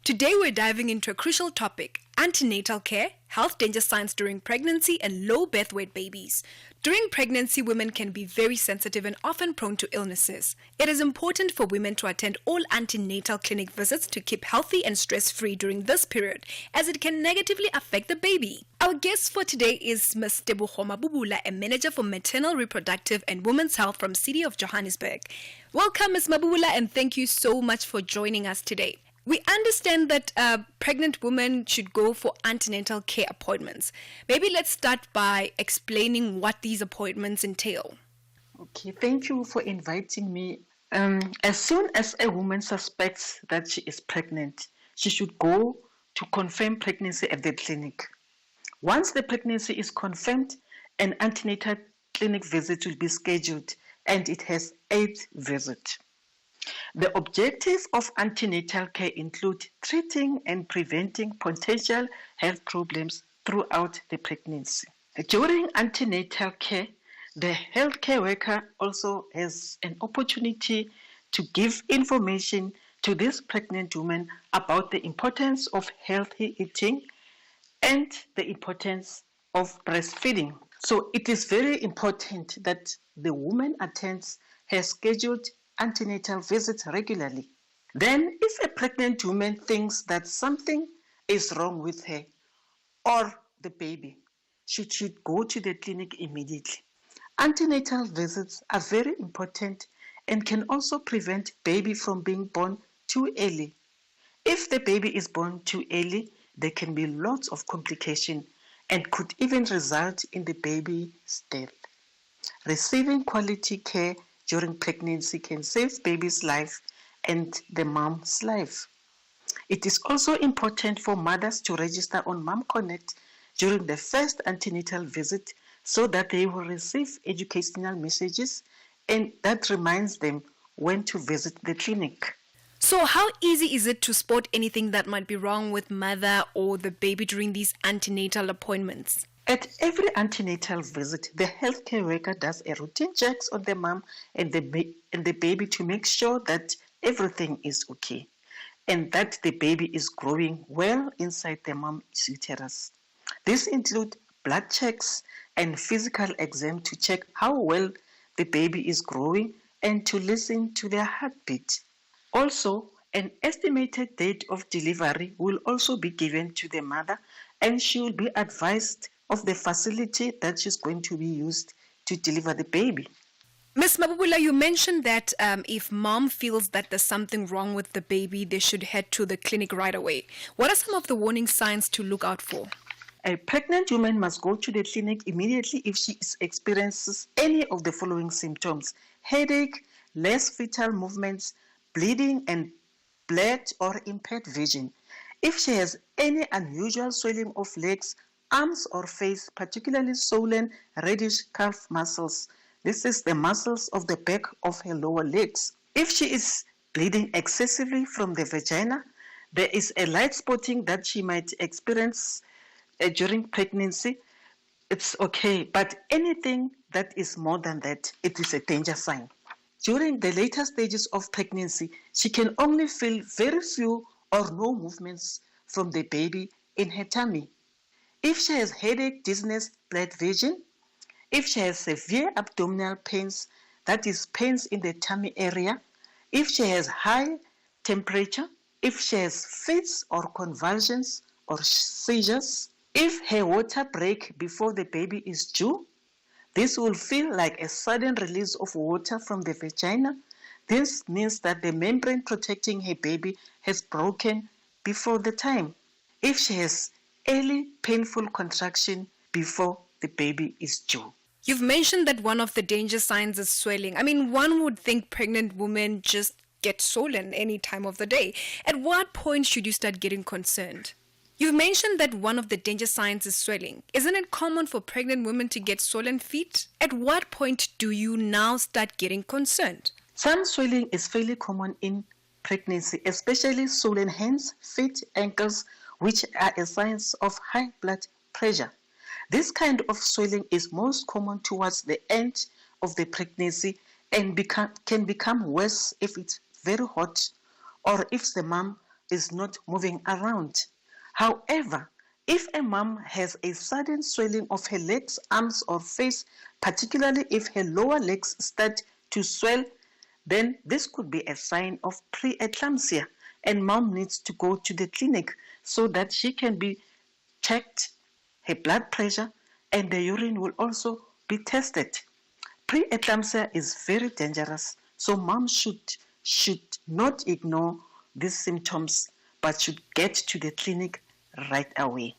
Today we're diving into a crucial topic: antenatal care, health danger signs during pregnancy, and low birth weight babies. During pregnancy, women can be very sensitive and often prone to illnesses. It is important for women to attend all antenatal clinic visits to keep healthy and stress-free during this period, as it can negatively affect the baby. Our guest for today is Ms. Tebogo Mabubula, a manager for maternal, reproductive, and women's health from City of Johannesburg. Welcome, Ms. Mabubula, and thank you so much for joining us today. We understand that pregnant women should go for antenatal care appointments. Maybe let's start by explaining what these appointments entail. Okay, thank you for inviting me. As soon as a woman suspects that she is pregnant, she should go to confirm pregnancy at the clinic. Once the pregnancy is confirmed, an antenatal clinic visit will be scheduled, and it has 8 visits. The objectives of antenatal care include treating and preventing potential health problems throughout the pregnancy. During antenatal care, the healthcare worker also has an opportunity to give information to this pregnant woman about the importance of healthy eating and the importance of breastfeeding. So it is very important that the woman attends her scheduled antenatal visits regularly. Then, if a pregnant woman thinks that something is wrong with her or the baby, she should go to the clinic immediately. Antenatal visits are very important and can also prevent baby from being born too early. If the baby is born too early, there can be lots of complications and could even result in the baby's death. Receiving quality care during pregnancy can save baby's life and the mom's life. It is also important for mothers to register on Mom Connect during the first antenatal visit so that they will receive educational messages and that reminds them when to visit the clinic. So how easy is it to spot anything that might be wrong with mother or the baby during these antenatal appointments? At every antenatal visit, the healthcare worker does a routine checks on the mom and the baby to make sure that everything is okay and that the baby is growing well inside the mom's uterus. This includes blood checks and physical exam to check how well the baby is growing and to listen to their heartbeat. Also, an estimated date of delivery will also be given to the mother and she will be advised of the facility that she's going to be used to deliver the baby. Ms. Mabubula, you mentioned that if mom feels that there's something wrong with the baby, they should head to the clinic right away. What are some of the warning signs to look out for? A pregnant woman must go to the clinic immediately if she experiences any of the following symptoms: headache, less fetal movements, bleeding and blurred or impaired vision. If she has any unusual swelling of legs, arms or face, particularly swollen reddish calf muscles. This is the muscles of the back of her lower legs. If she is bleeding excessively from the vagina, there is a light spotting that she might experience during pregnancy. It's okay, but anything that is more than that, it is a danger sign. During the later stages of pregnancy, she can only feel very few or no movements from the baby in her tummy. If she has headache, dizziness, blurred vision, if she has severe abdominal pains, that is pains in the tummy area, if she has high temperature, if she has fits or convulsions or seizures, if her water breaks before the baby is due, this will feel like a sudden release of water from the vagina. This means that the membrane protecting her baby has broken before the time. If she has early painful contraction before the baby is due. You've mentioned that one of the danger signs is swelling. I mean, one would think pregnant women just get swollen any time of the day. At what point should you start getting concerned? You've mentioned that one of the danger signs is swelling. Isn't it common for pregnant women to get swollen feet? At what point do you now start getting concerned? Some swelling is fairly common in pregnancy, especially swollen hands, feet, ankles, which are a sign of high blood pressure. This kind of swelling is most common towards the end of the pregnancy and can become worse if it's very hot or if the mom is not moving around. However, if a mom has a sudden swelling of her legs, arms, or face, particularly if her lower legs start to swell, then this could be a sign of preeclampsia, and mom needs to go to the clinic so that she can be checked, her blood pressure, and the urine will also be tested. Preeclampsia is very dangerous, so mom should not ignore these symptoms, but should get to the clinic right away.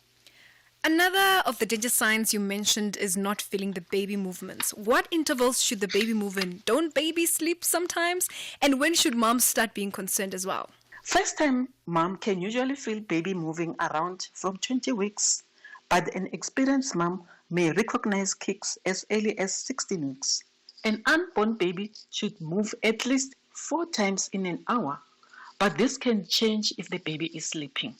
Another of the danger signs you mentioned is not feeling the baby movements. What intervals should the baby move in? Don't babies sleep sometimes? And when should moms start being concerned as well? First time mom can usually feel baby moving around from 20 weeks, but an experienced mom may recognize kicks as early as 16 weeks. An unborn baby should move at least 4 times in an hour, but this can change if the baby is sleeping.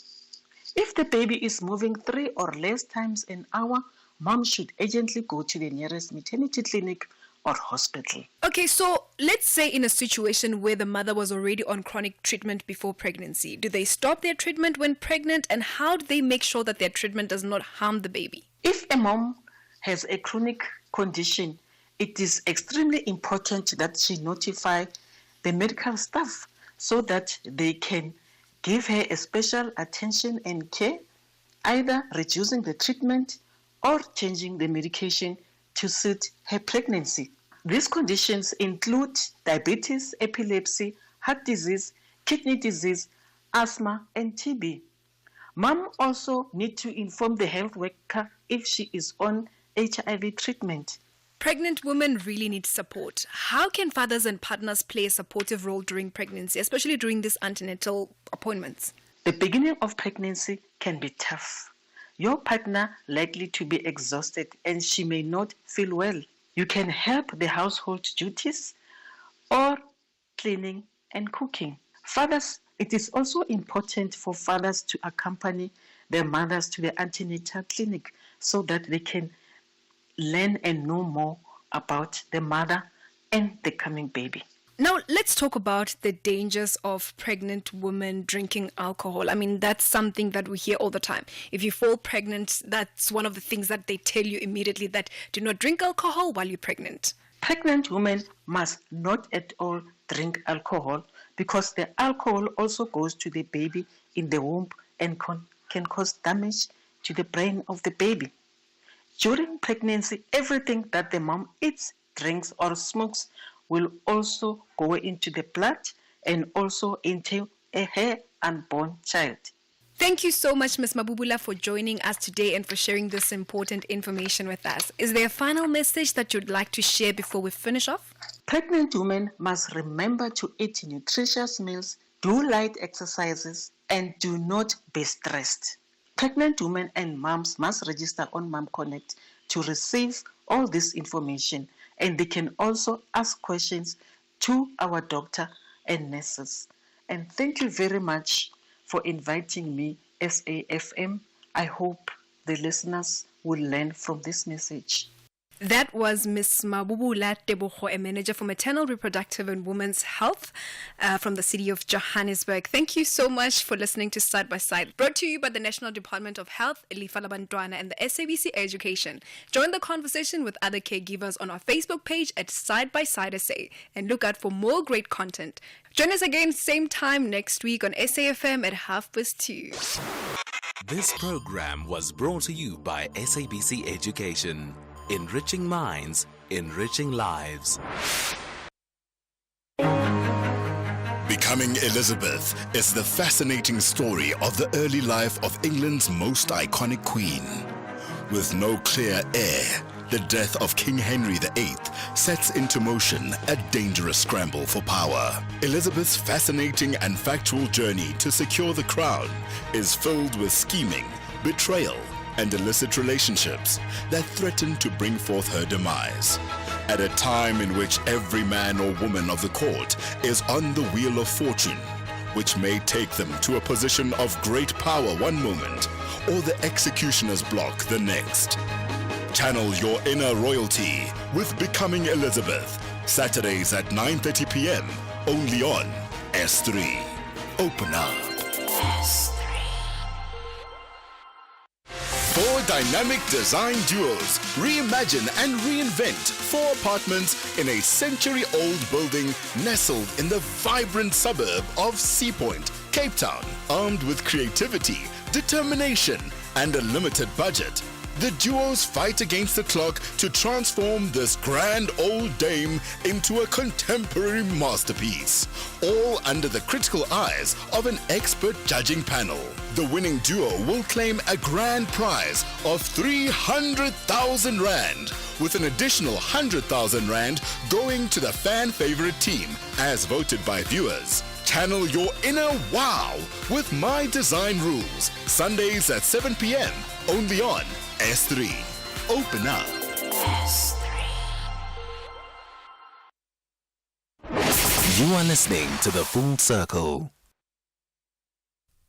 If the baby is moving 3 or less times an hour, mom should urgently go to the nearest maternity clinic or hospital. Okay, so let's say in a situation where the mother was already on chronic treatment before pregnancy, do they stop their treatment when pregnant, and how do they make sure that their treatment does not harm the baby? If a mom has a chronic condition, it is extremely important that she notify the medical staff so that they can give her a special attention and care, either reducing the treatment or changing the medication to suit her pregnancy. These conditions include diabetes, epilepsy, heart disease, kidney disease, asthma, and TB. Mom also needs to inform the health worker if she is on HIV treatment. Pregnant women really need support. How can fathers and partners play a supportive role during pregnancy, especially during these antenatal appointments? The beginning of pregnancy can be tough. Your partner likely to be exhausted and she may not feel well. You can help the household duties or cleaning and cooking. Fathers, it is also important for fathers to accompany their mothers to the antenatal clinic so that they can learn and know more about the mother and the coming baby. Now, let's talk about the dangers of pregnant women drinking alcohol. I mean, that's something that we hear all the time. If you fall pregnant, that's one of the things that they tell you immediately, that do not drink alcohol while you're pregnant. Pregnant women must not at all drink alcohol because the alcohol also goes to the baby in the womb and can cause damage to the brain of the baby. During pregnancy, everything that the mom eats, drinks, or smokes will also go into the blood and also into her unborn child. Thank you so much, Ms. Mabubula, for joining us today and for sharing this important information with us. Is there a final message that you'd like to share before we finish off? Pregnant women must remember to eat nutritious meals, do light exercises, and do not be stressed. Pregnant women and moms must register on Mom Connect to receive all this information, and they can also ask questions to our doctor and nurses. And thank you very much for inviting me, SAFM. I hope the listeners will learn from this message. That was Ms. Mabubula Tebogo, a manager for maternal, reproductive and women's health from the city of Johannesburg. Thank you so much for listening to Side by Side, brought to you by the National Department of Health, Lifa la Bantwana, and the SABC Education. Join the conversation with other caregivers on our Facebook page at Side by Side SA and look out for more great content. Join us again same time next week on SAFM at 2:30. This program was brought to you by SABC Education. Enriching minds, enriching lives. Becoming Elizabeth is the fascinating story of the early life of England's most iconic queen. With no clear heir, the death of King Henry VIII sets into motion a dangerous scramble for power. Elizabeth's fascinating and factual journey to secure the crown is filled with scheming, betrayal, and illicit relationships that threaten to bring forth her demise. At a time in which every man or woman of the court is on the wheel of fortune, which may take them to a position of great power one moment, or the executioner's block the next. Channel your inner royalty with Becoming Elizabeth, Saturdays at 9:30 p.m. only on S3. Open up. S3. Four dynamic design duos reimagine and reinvent 4 apartments in a century-old building nestled in the vibrant suburb of Sea Point, Cape Town. Armed with creativity, determination, and a limited budget, the duos fight against the clock to transform this grand old dame into a contemporary masterpiece, all under the critical eyes of an expert judging panel. The winning duo will claim a grand prize of 300,000 Rand, with an additional 100,000 Rand going to the fan favorite team, as voted by viewers. Channel your inner wow with My Design Rules, Sundays at 7 p.m. only on S3. Open up. S3. You are listening to The Full Circle.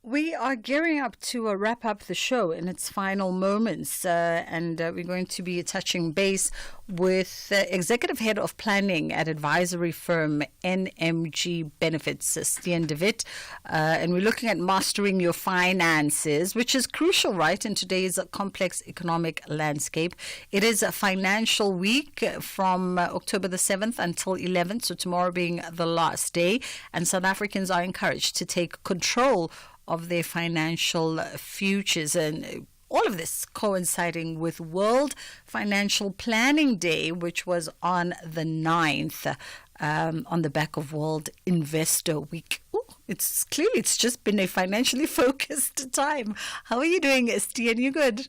We are gearing up to wrap up the show in its final moments, and we're going to be touching base with Executive Head of Planning at advisory firm NMG Benefits, Stian de Wit, and we're looking at mastering your finances, which is crucial, right, in today's complex economic landscape. It is a financial week from October the 7th until 11th, so tomorrow being the last day, and South Africans are encouraged to take control of their financial futures, and all of this coinciding with World Financial Planning Day, which was on the 9th, on the back of World Investor Week. Ooh, it's just been a financially focused time. How are you doing, Stian? You good?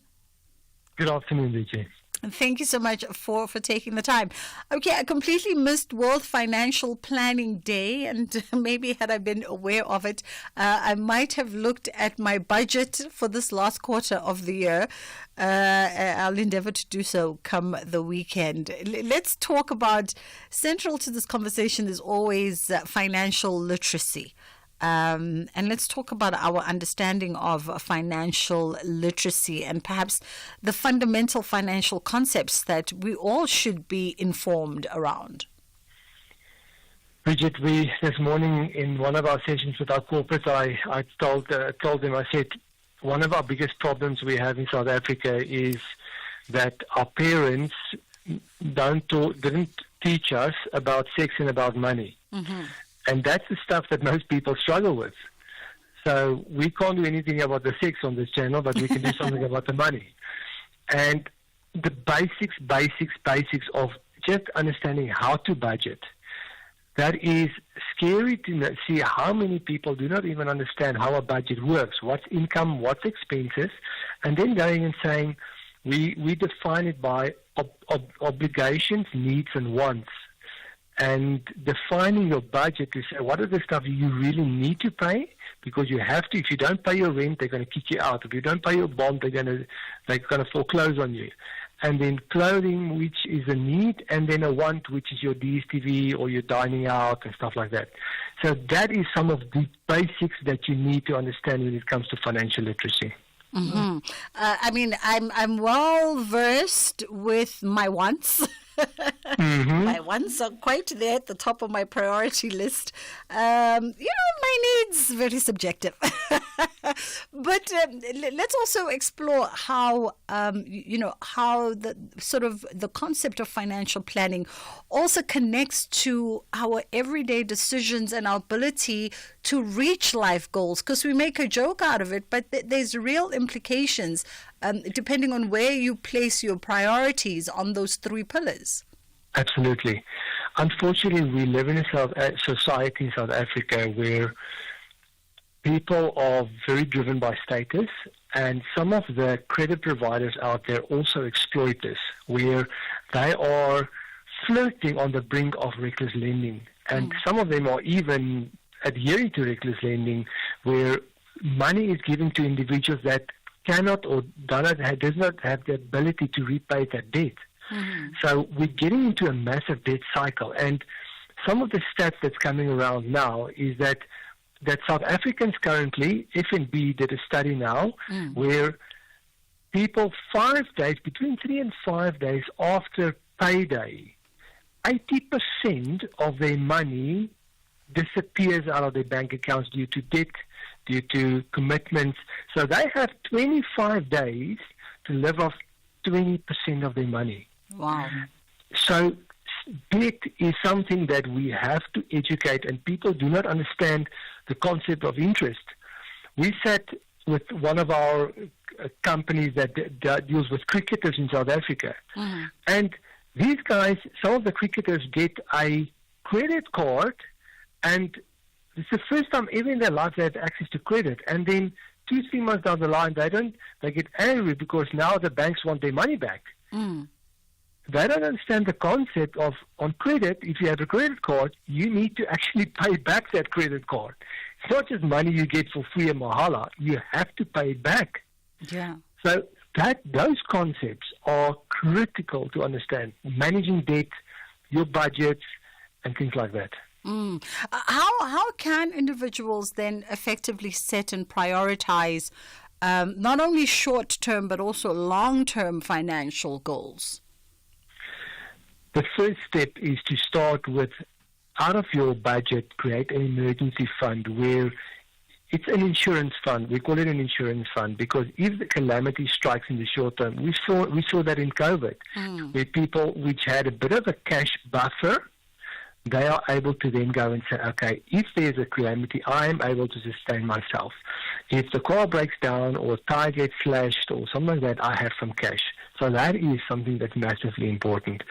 Good afternoon, DJ. Thank you so much for taking the time. Okay, I completely missed World Financial Planning Day, and maybe had I been aware of it, I might have looked at my budget for this last quarter of the year. I'll endeavor to do so come the weekend. Let's talk about, central to this conversation is always financial literacy. And let's talk about our understanding of financial literacy and perhaps the fundamental financial concepts that we all should be informed around. Bridget, this morning in one of our sessions with our corporates, I told them, I said, one of our biggest problems we have in South Africa is that our parents didn't teach us about sex and about money. Mm-hmm. And that's the stuff that most people struggle with. So we can't do anything about the sex on this channel, but we can do something about the money. And the basics of just understanding how to budget, that is scary to see how many people do not even understand how a budget works, what's income, what's expenses, and then going and saying, we define it by obligations, needs, and wants. And defining your budget to say what are the stuff you really need to pay, because you have to. If you don't pay your rent, they're going to kick you out. If you don't pay your bond, they're going to foreclose on you. And then clothing, which is a need, and then a want, which is your DSTV or your dining out and stuff like that. So that is some of the basics that you need to understand when it comes to financial literacy. Mm-hmm. I mean, I'm well versed with my wants. Mm-hmm. My wants are quite there at the top of my priority list. My needs, very subjective. But let's also explore how, how the sort of the concept of financial planning also connects to our everyday decisions and our ability to reach life goals. Because we make a joke out of it, but there's real implications depending on where you place your priorities on those three pillars. Absolutely. Unfortunately, we live in a society in South Africa where people are very driven by status, and some of the credit providers out there also exploit this, where they are flirting on the brink of reckless lending. And some of them are even adhering to reckless lending, where money is given to individuals that cannot or does not have the ability to repay that debt. Mm-hmm. So we're getting into a massive debt cycle. And some of the stats that's coming around now is that South Africans currently, FNB did a study now, where people 5 days, between 3 and 5 days after payday, 80% of their money disappears out of their bank accounts due to debt, due to commitments. So they have 25 days to live off 20% of their money. Wow. So debt is something that we have to educate, and people do not understand the concept of interest. We sat with one of our companies that deals with cricketers in South Africa, and these guys, some of the cricketers get a credit card, and it's the first time ever in their life they have access to credit, and then 2-3 months down the line they get angry because now the banks want their money back. They don't understand the concept of, on credit, if you have a credit card, you need to actually pay back that credit card. It's not just money you get for free and mahala. You have to pay it back. Yeah. So those concepts are critical to understand. Managing debt, your budgets, and things like that. How can individuals then effectively set and prioritize not only short-term but also long-term financial goals? The first step is to start with, out of your budget, create an emergency fund where it's an insurance fund. We call it an insurance fund because if the calamity strikes in the short term, we saw that in COVID, where people which had a bit of a cash buffer, they are able to then go and say, okay, if there's a calamity, I am able to sustain myself. If the car breaks down or a tire gets slashed or something like that, I have some cash. So that is something that's massively important.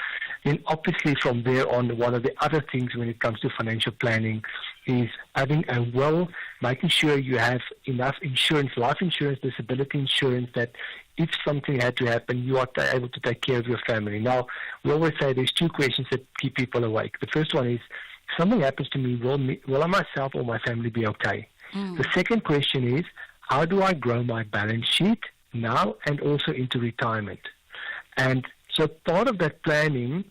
Then obviously from there on, one of the other things when it comes to financial planning is having a making sure you have enough insurance, life insurance, disability insurance, that if something had to happen, you are able to take care of your family. Now, we always say there's two questions that keep people awake. The first one is, if something happens to me, will I myself or my family be okay? The second question is, how do I grow my balance sheet now and also into retirement? And so part of that planning,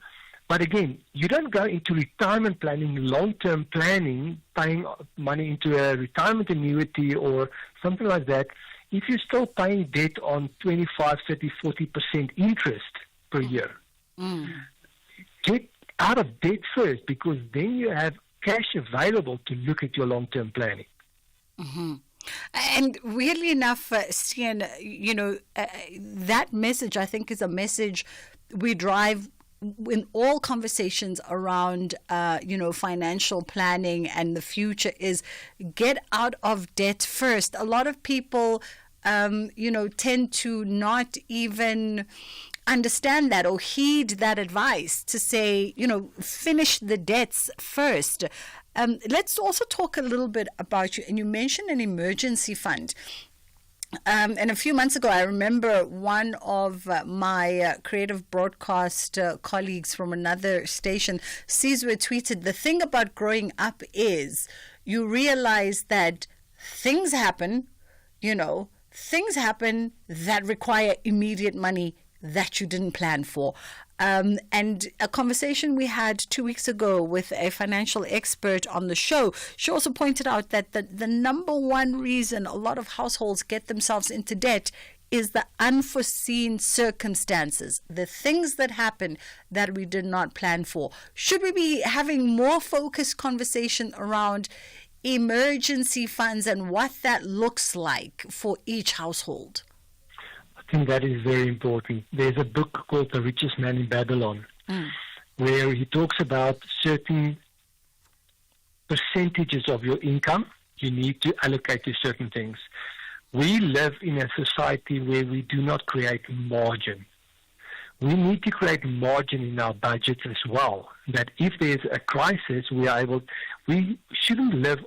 but again, you don't go into retirement planning, long-term planning, paying money into a retirement annuity or something like that, if you're still paying debt on 25, 30, 40% interest per year. Get out of debt first, because then you have cash available to look at your long-term planning. And weirdly enough, Stian, that message, I think, is a message we drive in all conversations around, financial planning and the future, is get out of debt first. A lot of people, tend to not even understand that or heed that advice to say, finish the debts first. Let's also talk a little bit about you. And you mentioned an emergency fund. And a few months ago, I remember one of my creative broadcast colleagues from another station, Sizwe, tweeted, the thing about growing up is you realize that things happen, things happen that require immediate money that you didn't plan for. And a conversation we had 2 weeks ago with a financial expert on the show, she also pointed out that the number one reason a lot of households get themselves into debt is the unforeseen circumstances, the things that happen that we did not plan for. Should we be having more focused conversation around emergency funds and what that looks like for each household? I think that is very important. There's a book called The Richest Man in Babylon, where he talks about certain percentages of your income you need to allocate to certain things. We live in a society where we do not create margin. We need to create margin in our budgets as well, that if there's a crisis, we shouldn't live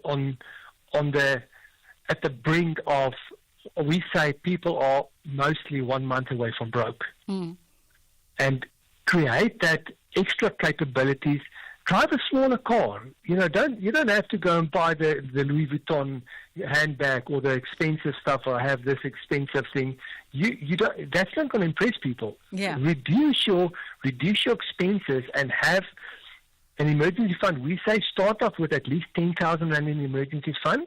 at the brink of, we say people are mostly 1 month away from broke. And create that extra capabilities. Drive a smaller car. You don't have to go and buy the Louis Vuitton handbag or the expensive stuff, or have this expensive thing. You don't. That's not going to impress people. Yeah. Reduce your expenses and have an emergency fund. We say start off with at least 10,000 rand in an emergency fund,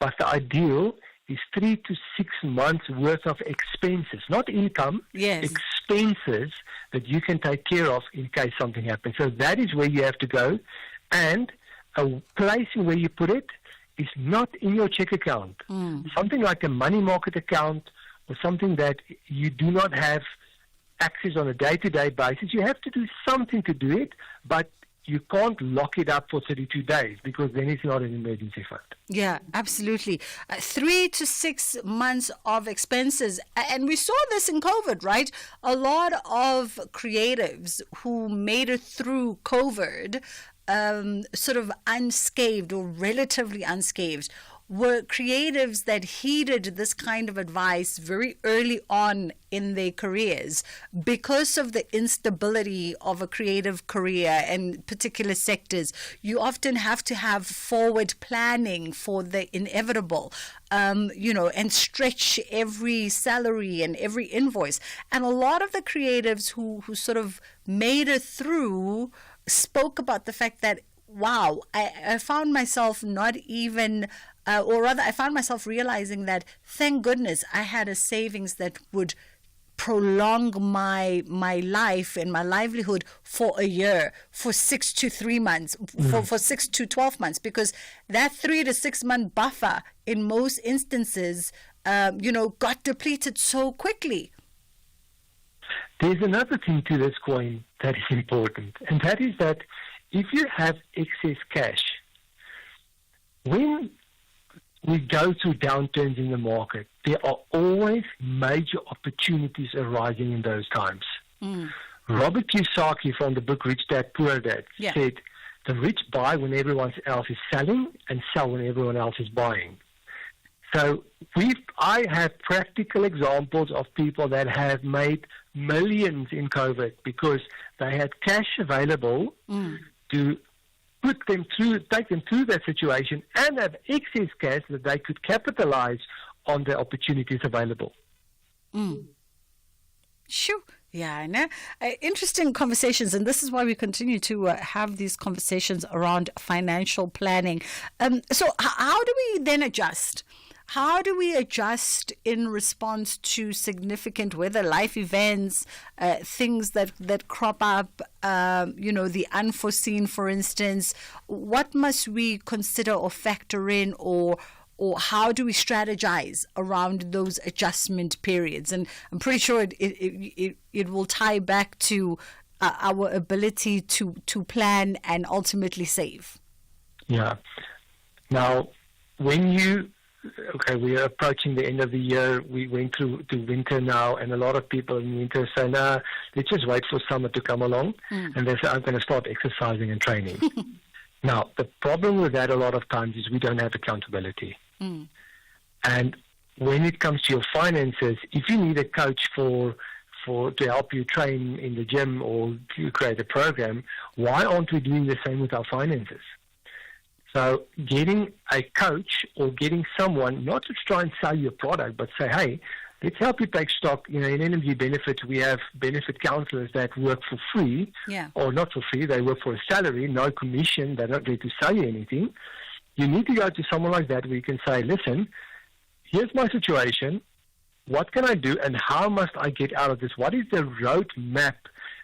but the ideal is 3 to 6 months worth of expenses, not income, expenses that you can take care of in case something happens. So that is where you have to go. And a place where you put it is not in your check account. Something like a money market account or something that you do not have access on a day-to-day basis. You have to do something to do it, but you can't lock it up for 32 days, because then it's not an emergency fund. Yeah, absolutely. 3 to 6 months of expenses. And we saw this in COVID, right? A lot of creatives who made it through COVID sort of unscathed or relatively unscathed were creatives that heeded this kind of advice very early on in their careers. Because of the instability of a creative career in particular sectors, you often have to have forward planning for the inevitable, and stretch every salary and every invoice. And a lot of the creatives who sort of made it through spoke about the fact that wow, I found myself not even, or rather, I found myself realizing that, thank goodness, I had a savings that would prolong my life and my livelihood for a year, for 6 to 3 months, for 6 to 12 months, because that 3 to 6 month buffer in most instances, got depleted so quickly. There's another thing to this coin that is important, and that is that if you have excess cash, when we go through downturns in the market, there are always major opportunities arising in those times. Robert Kiyosaki from the book Rich Dad, Poor Dad said, the rich buy when everyone else is selling and sell when everyone else is buying. So I have practical examples of people that have made millions in COVID because they had cash available to take them through that situation and have excess cash that they could capitalize on the opportunities available. Sure. Yeah, I know. Interesting conversations, and this is why we continue to have these conversations around financial planning. So how do we then adjust? How do we adjust in response to significant weather, life events, things that crop up, the unforeseen, for instance? What must we consider or factor in, or how do we strategize around those adjustment periods? And I'm pretty sure it will tie back to our ability to plan and ultimately save. Yeah. Now, we are approaching the end of the year. We went through the winter now, and a lot of people in winter say, nah, let's just wait for summer to come along. And they say, I'm going to start exercising and training. Now, the problem with that a lot of times is we don't have accountability. And when it comes to your finances, if you need a coach to help you train in the gym or to create a program, why aren't we doing the same with our finances? So getting a coach or getting someone, not to try and sell you a product, but say, hey, let's help you take stock. In NMG Benefits, we have benefit counselors that work for free, or not for free, they work for a salary, no commission, they're not there to sell you anything. You need to go to someone like that where you can say, listen, here's my situation, what can I do and how must I get out of this? What is the road map?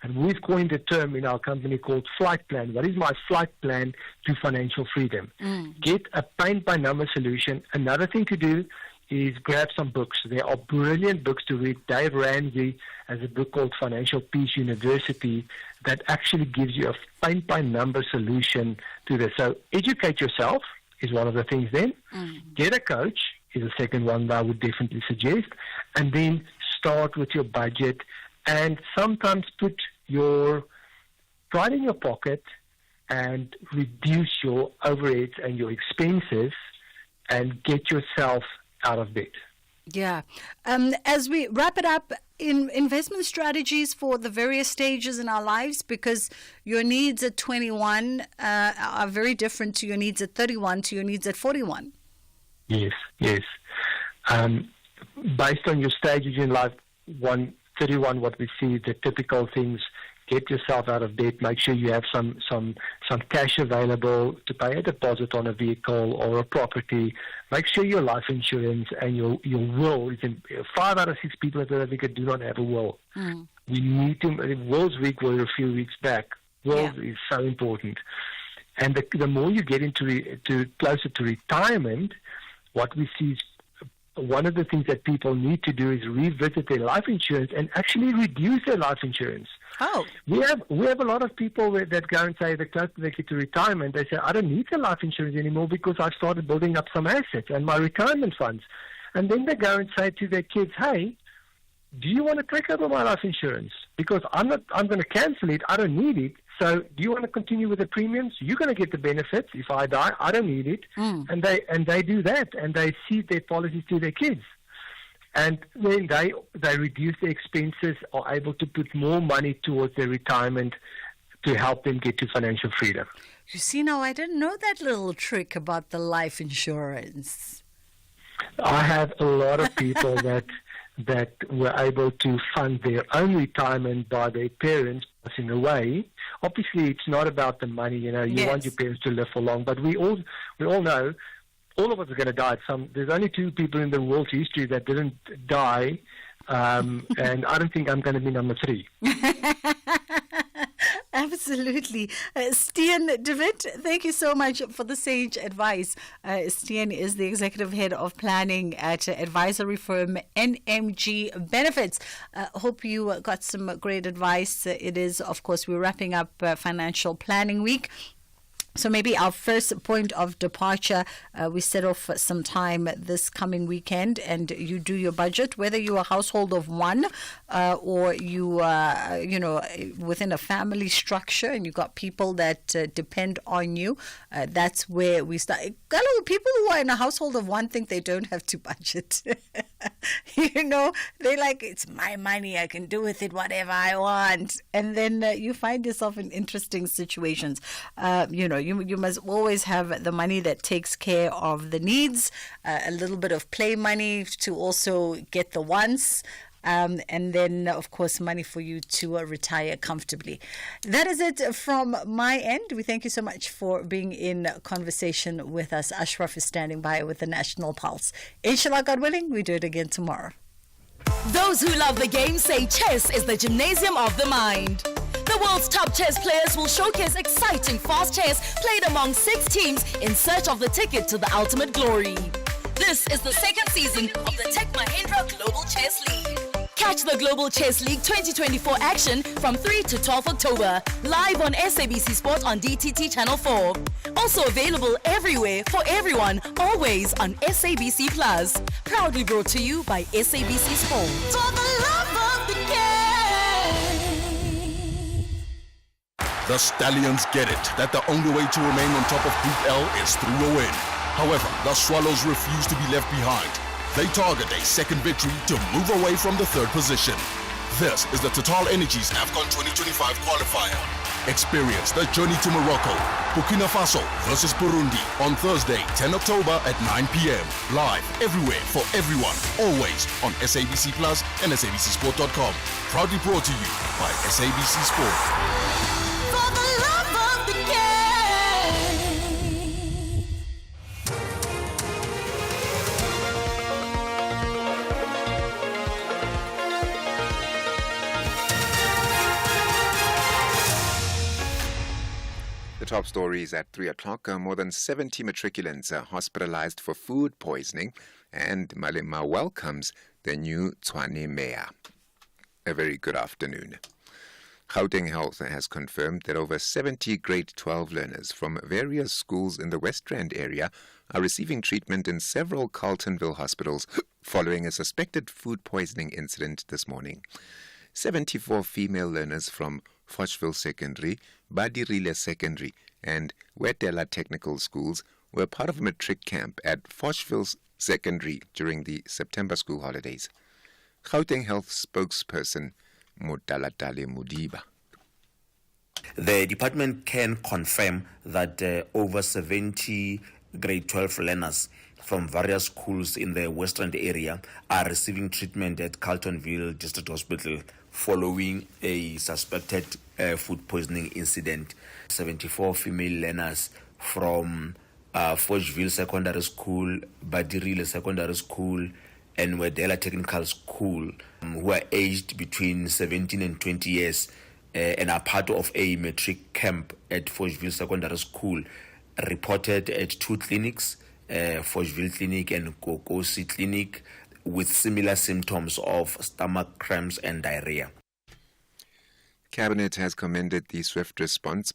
And we've coined a term in our company called flight plan. What is my flight plan to financial freedom? Get a paint-by-number solution. Another thing to do is grab some books. There are brilliant books to read. Dave Ramsey has a book called Financial Peace University that actually gives you a paint-by-number solution to this. So educate yourself is one of the things then. Get a coach is the second one that I would definitely suggest. And then start with your budget and sometimes put your pride in your pocket and reduce your overheads and your expenses and get yourself out of debt. Yeah. As we wrap it up, in investment strategies for the various stages in our lives, because your needs at 21 are very different to your needs at 31 to your needs at 41. Yes. Based on your stages in life, 31, what we see, the typical things: get yourself out of debt, make sure you have some cash available to pay a deposit on a vehicle or a property, make sure your life insurance and your will is in. 5 out of 6 people in South Africa do not have a will. We need to. Wills Week was a few weeks back. Wills is so important. And the more you get into closer to retirement, what we see is one of the things that people need to do is revisit their life insurance and actually reduce their life insurance. Oh. We have a lot of people that go and say, the closer they get to retirement, they say, I don't need the life insurance anymore because I've started building up some assets and my retirement funds. And then they go and say to their kids, hey, do you want to take over my life insurance? Because I'm going to cancel it. I don't need it. So do you want to continue with the premiums? You're going to get the benefits. If I die, I don't need it. And they do that, and they cede their policies to their kids. And then they reduce their expenses, are able to put more money towards their retirement to help them get to financial freedom. You see, now I didn't know that little trick about the life insurance. I have a lot of people that were able to fund their own retirement by their parents in a way. Obviously, it's not about the money. You want your parents to live for long, but we all know all of us are going to die. There's only 2 people in the world's history that didn't die, and I don't think I'm going to be number 3. Absolutely. Steen de Wit, thank you so much for the sage advice. Steen is the executive head of planning at advisory firm NMG Benefits. Hope you got some great advice. It is, of course, we're wrapping up Financial Planning Week. So maybe our first point of departure, we set off some time this coming weekend and you do your budget, whether you're a household of one or you are, within a family structure and you've got people that depend on you. That's where we start. People who are in a household of one think they don't have to budget. They like, it's my money, I can do with it whatever I want. And then you find yourself in interesting situations. You must always have the money that takes care of the needs, a little bit of play money to also get the wants, and then, of course, money for you to retire comfortably. That is it from my end. We thank you so much for being in conversation with us. Ashraf is standing by with the National Pulse. Inshallah, God willing, we do it again tomorrow. Those who love the game say chess is the gymnasium of the mind. The world's top chess players will showcase exciting fast chess played among 6 teams in search of the ticket to the ultimate glory. This is the 2nd season of the Tech Mahindra Global Chess League. Catch the Global Chess League 2024 action from 3 to 12 October, live on SABC Sport on DTT Channel 4. Also available everywhere for everyone, always on SABC Plus. Proudly brought to you by SABC Sport. For the love of the game. The Stallions get it, that the only way to remain on top of Group L is through a win. However, the Swallows refuse to be left behind. They target a 2nd victory to move away from the 3rd position. This is the Total Energies AFCON 2025 qualifier. Experience the journey to Morocco, Burkina Faso versus Burundi on Thursday, 10 October at 9 p.m. Live everywhere for everyone, always on SABC Plus and SABCSport.com. Proudly brought to you by SABC Sport. For the love of the game. The top stories at 3 o'clock. More than 70 matriculants are hospitalized for food poisoning, and Malema welcomes the new Tshwane mayor. A very good afternoon. Gauteng Health has confirmed that over 70 grade 12 learners from various schools in the West Rand area are receiving treatment in several Carltonville hospitals following a suspected food poisoning incident this morning. 74 female learners from Fochville Secondary, Badirile Secondary, and Wetela Technical Schools were part of a matric camp at Fochville Secondary during the September school holidays. Gauteng Health spokesperson Motalatale Mudiba. The department can confirm that over 70 grade 12 learners from various schools in the Western area are receiving treatment at Carltonville District Hospital following a suspected food poisoning incident. 74 female learners from Fochville Secondary School, Badirile Secondary School, and Wedela Technical School, who are aged between 17 and 20 years and are part of a matric camp at Fochville Secondary School, reported at 2 clinics, Fochville Clinic and Kokosi Clinic, with similar symptoms of stomach cramps and diarrhea. Cabinet has commended the swift response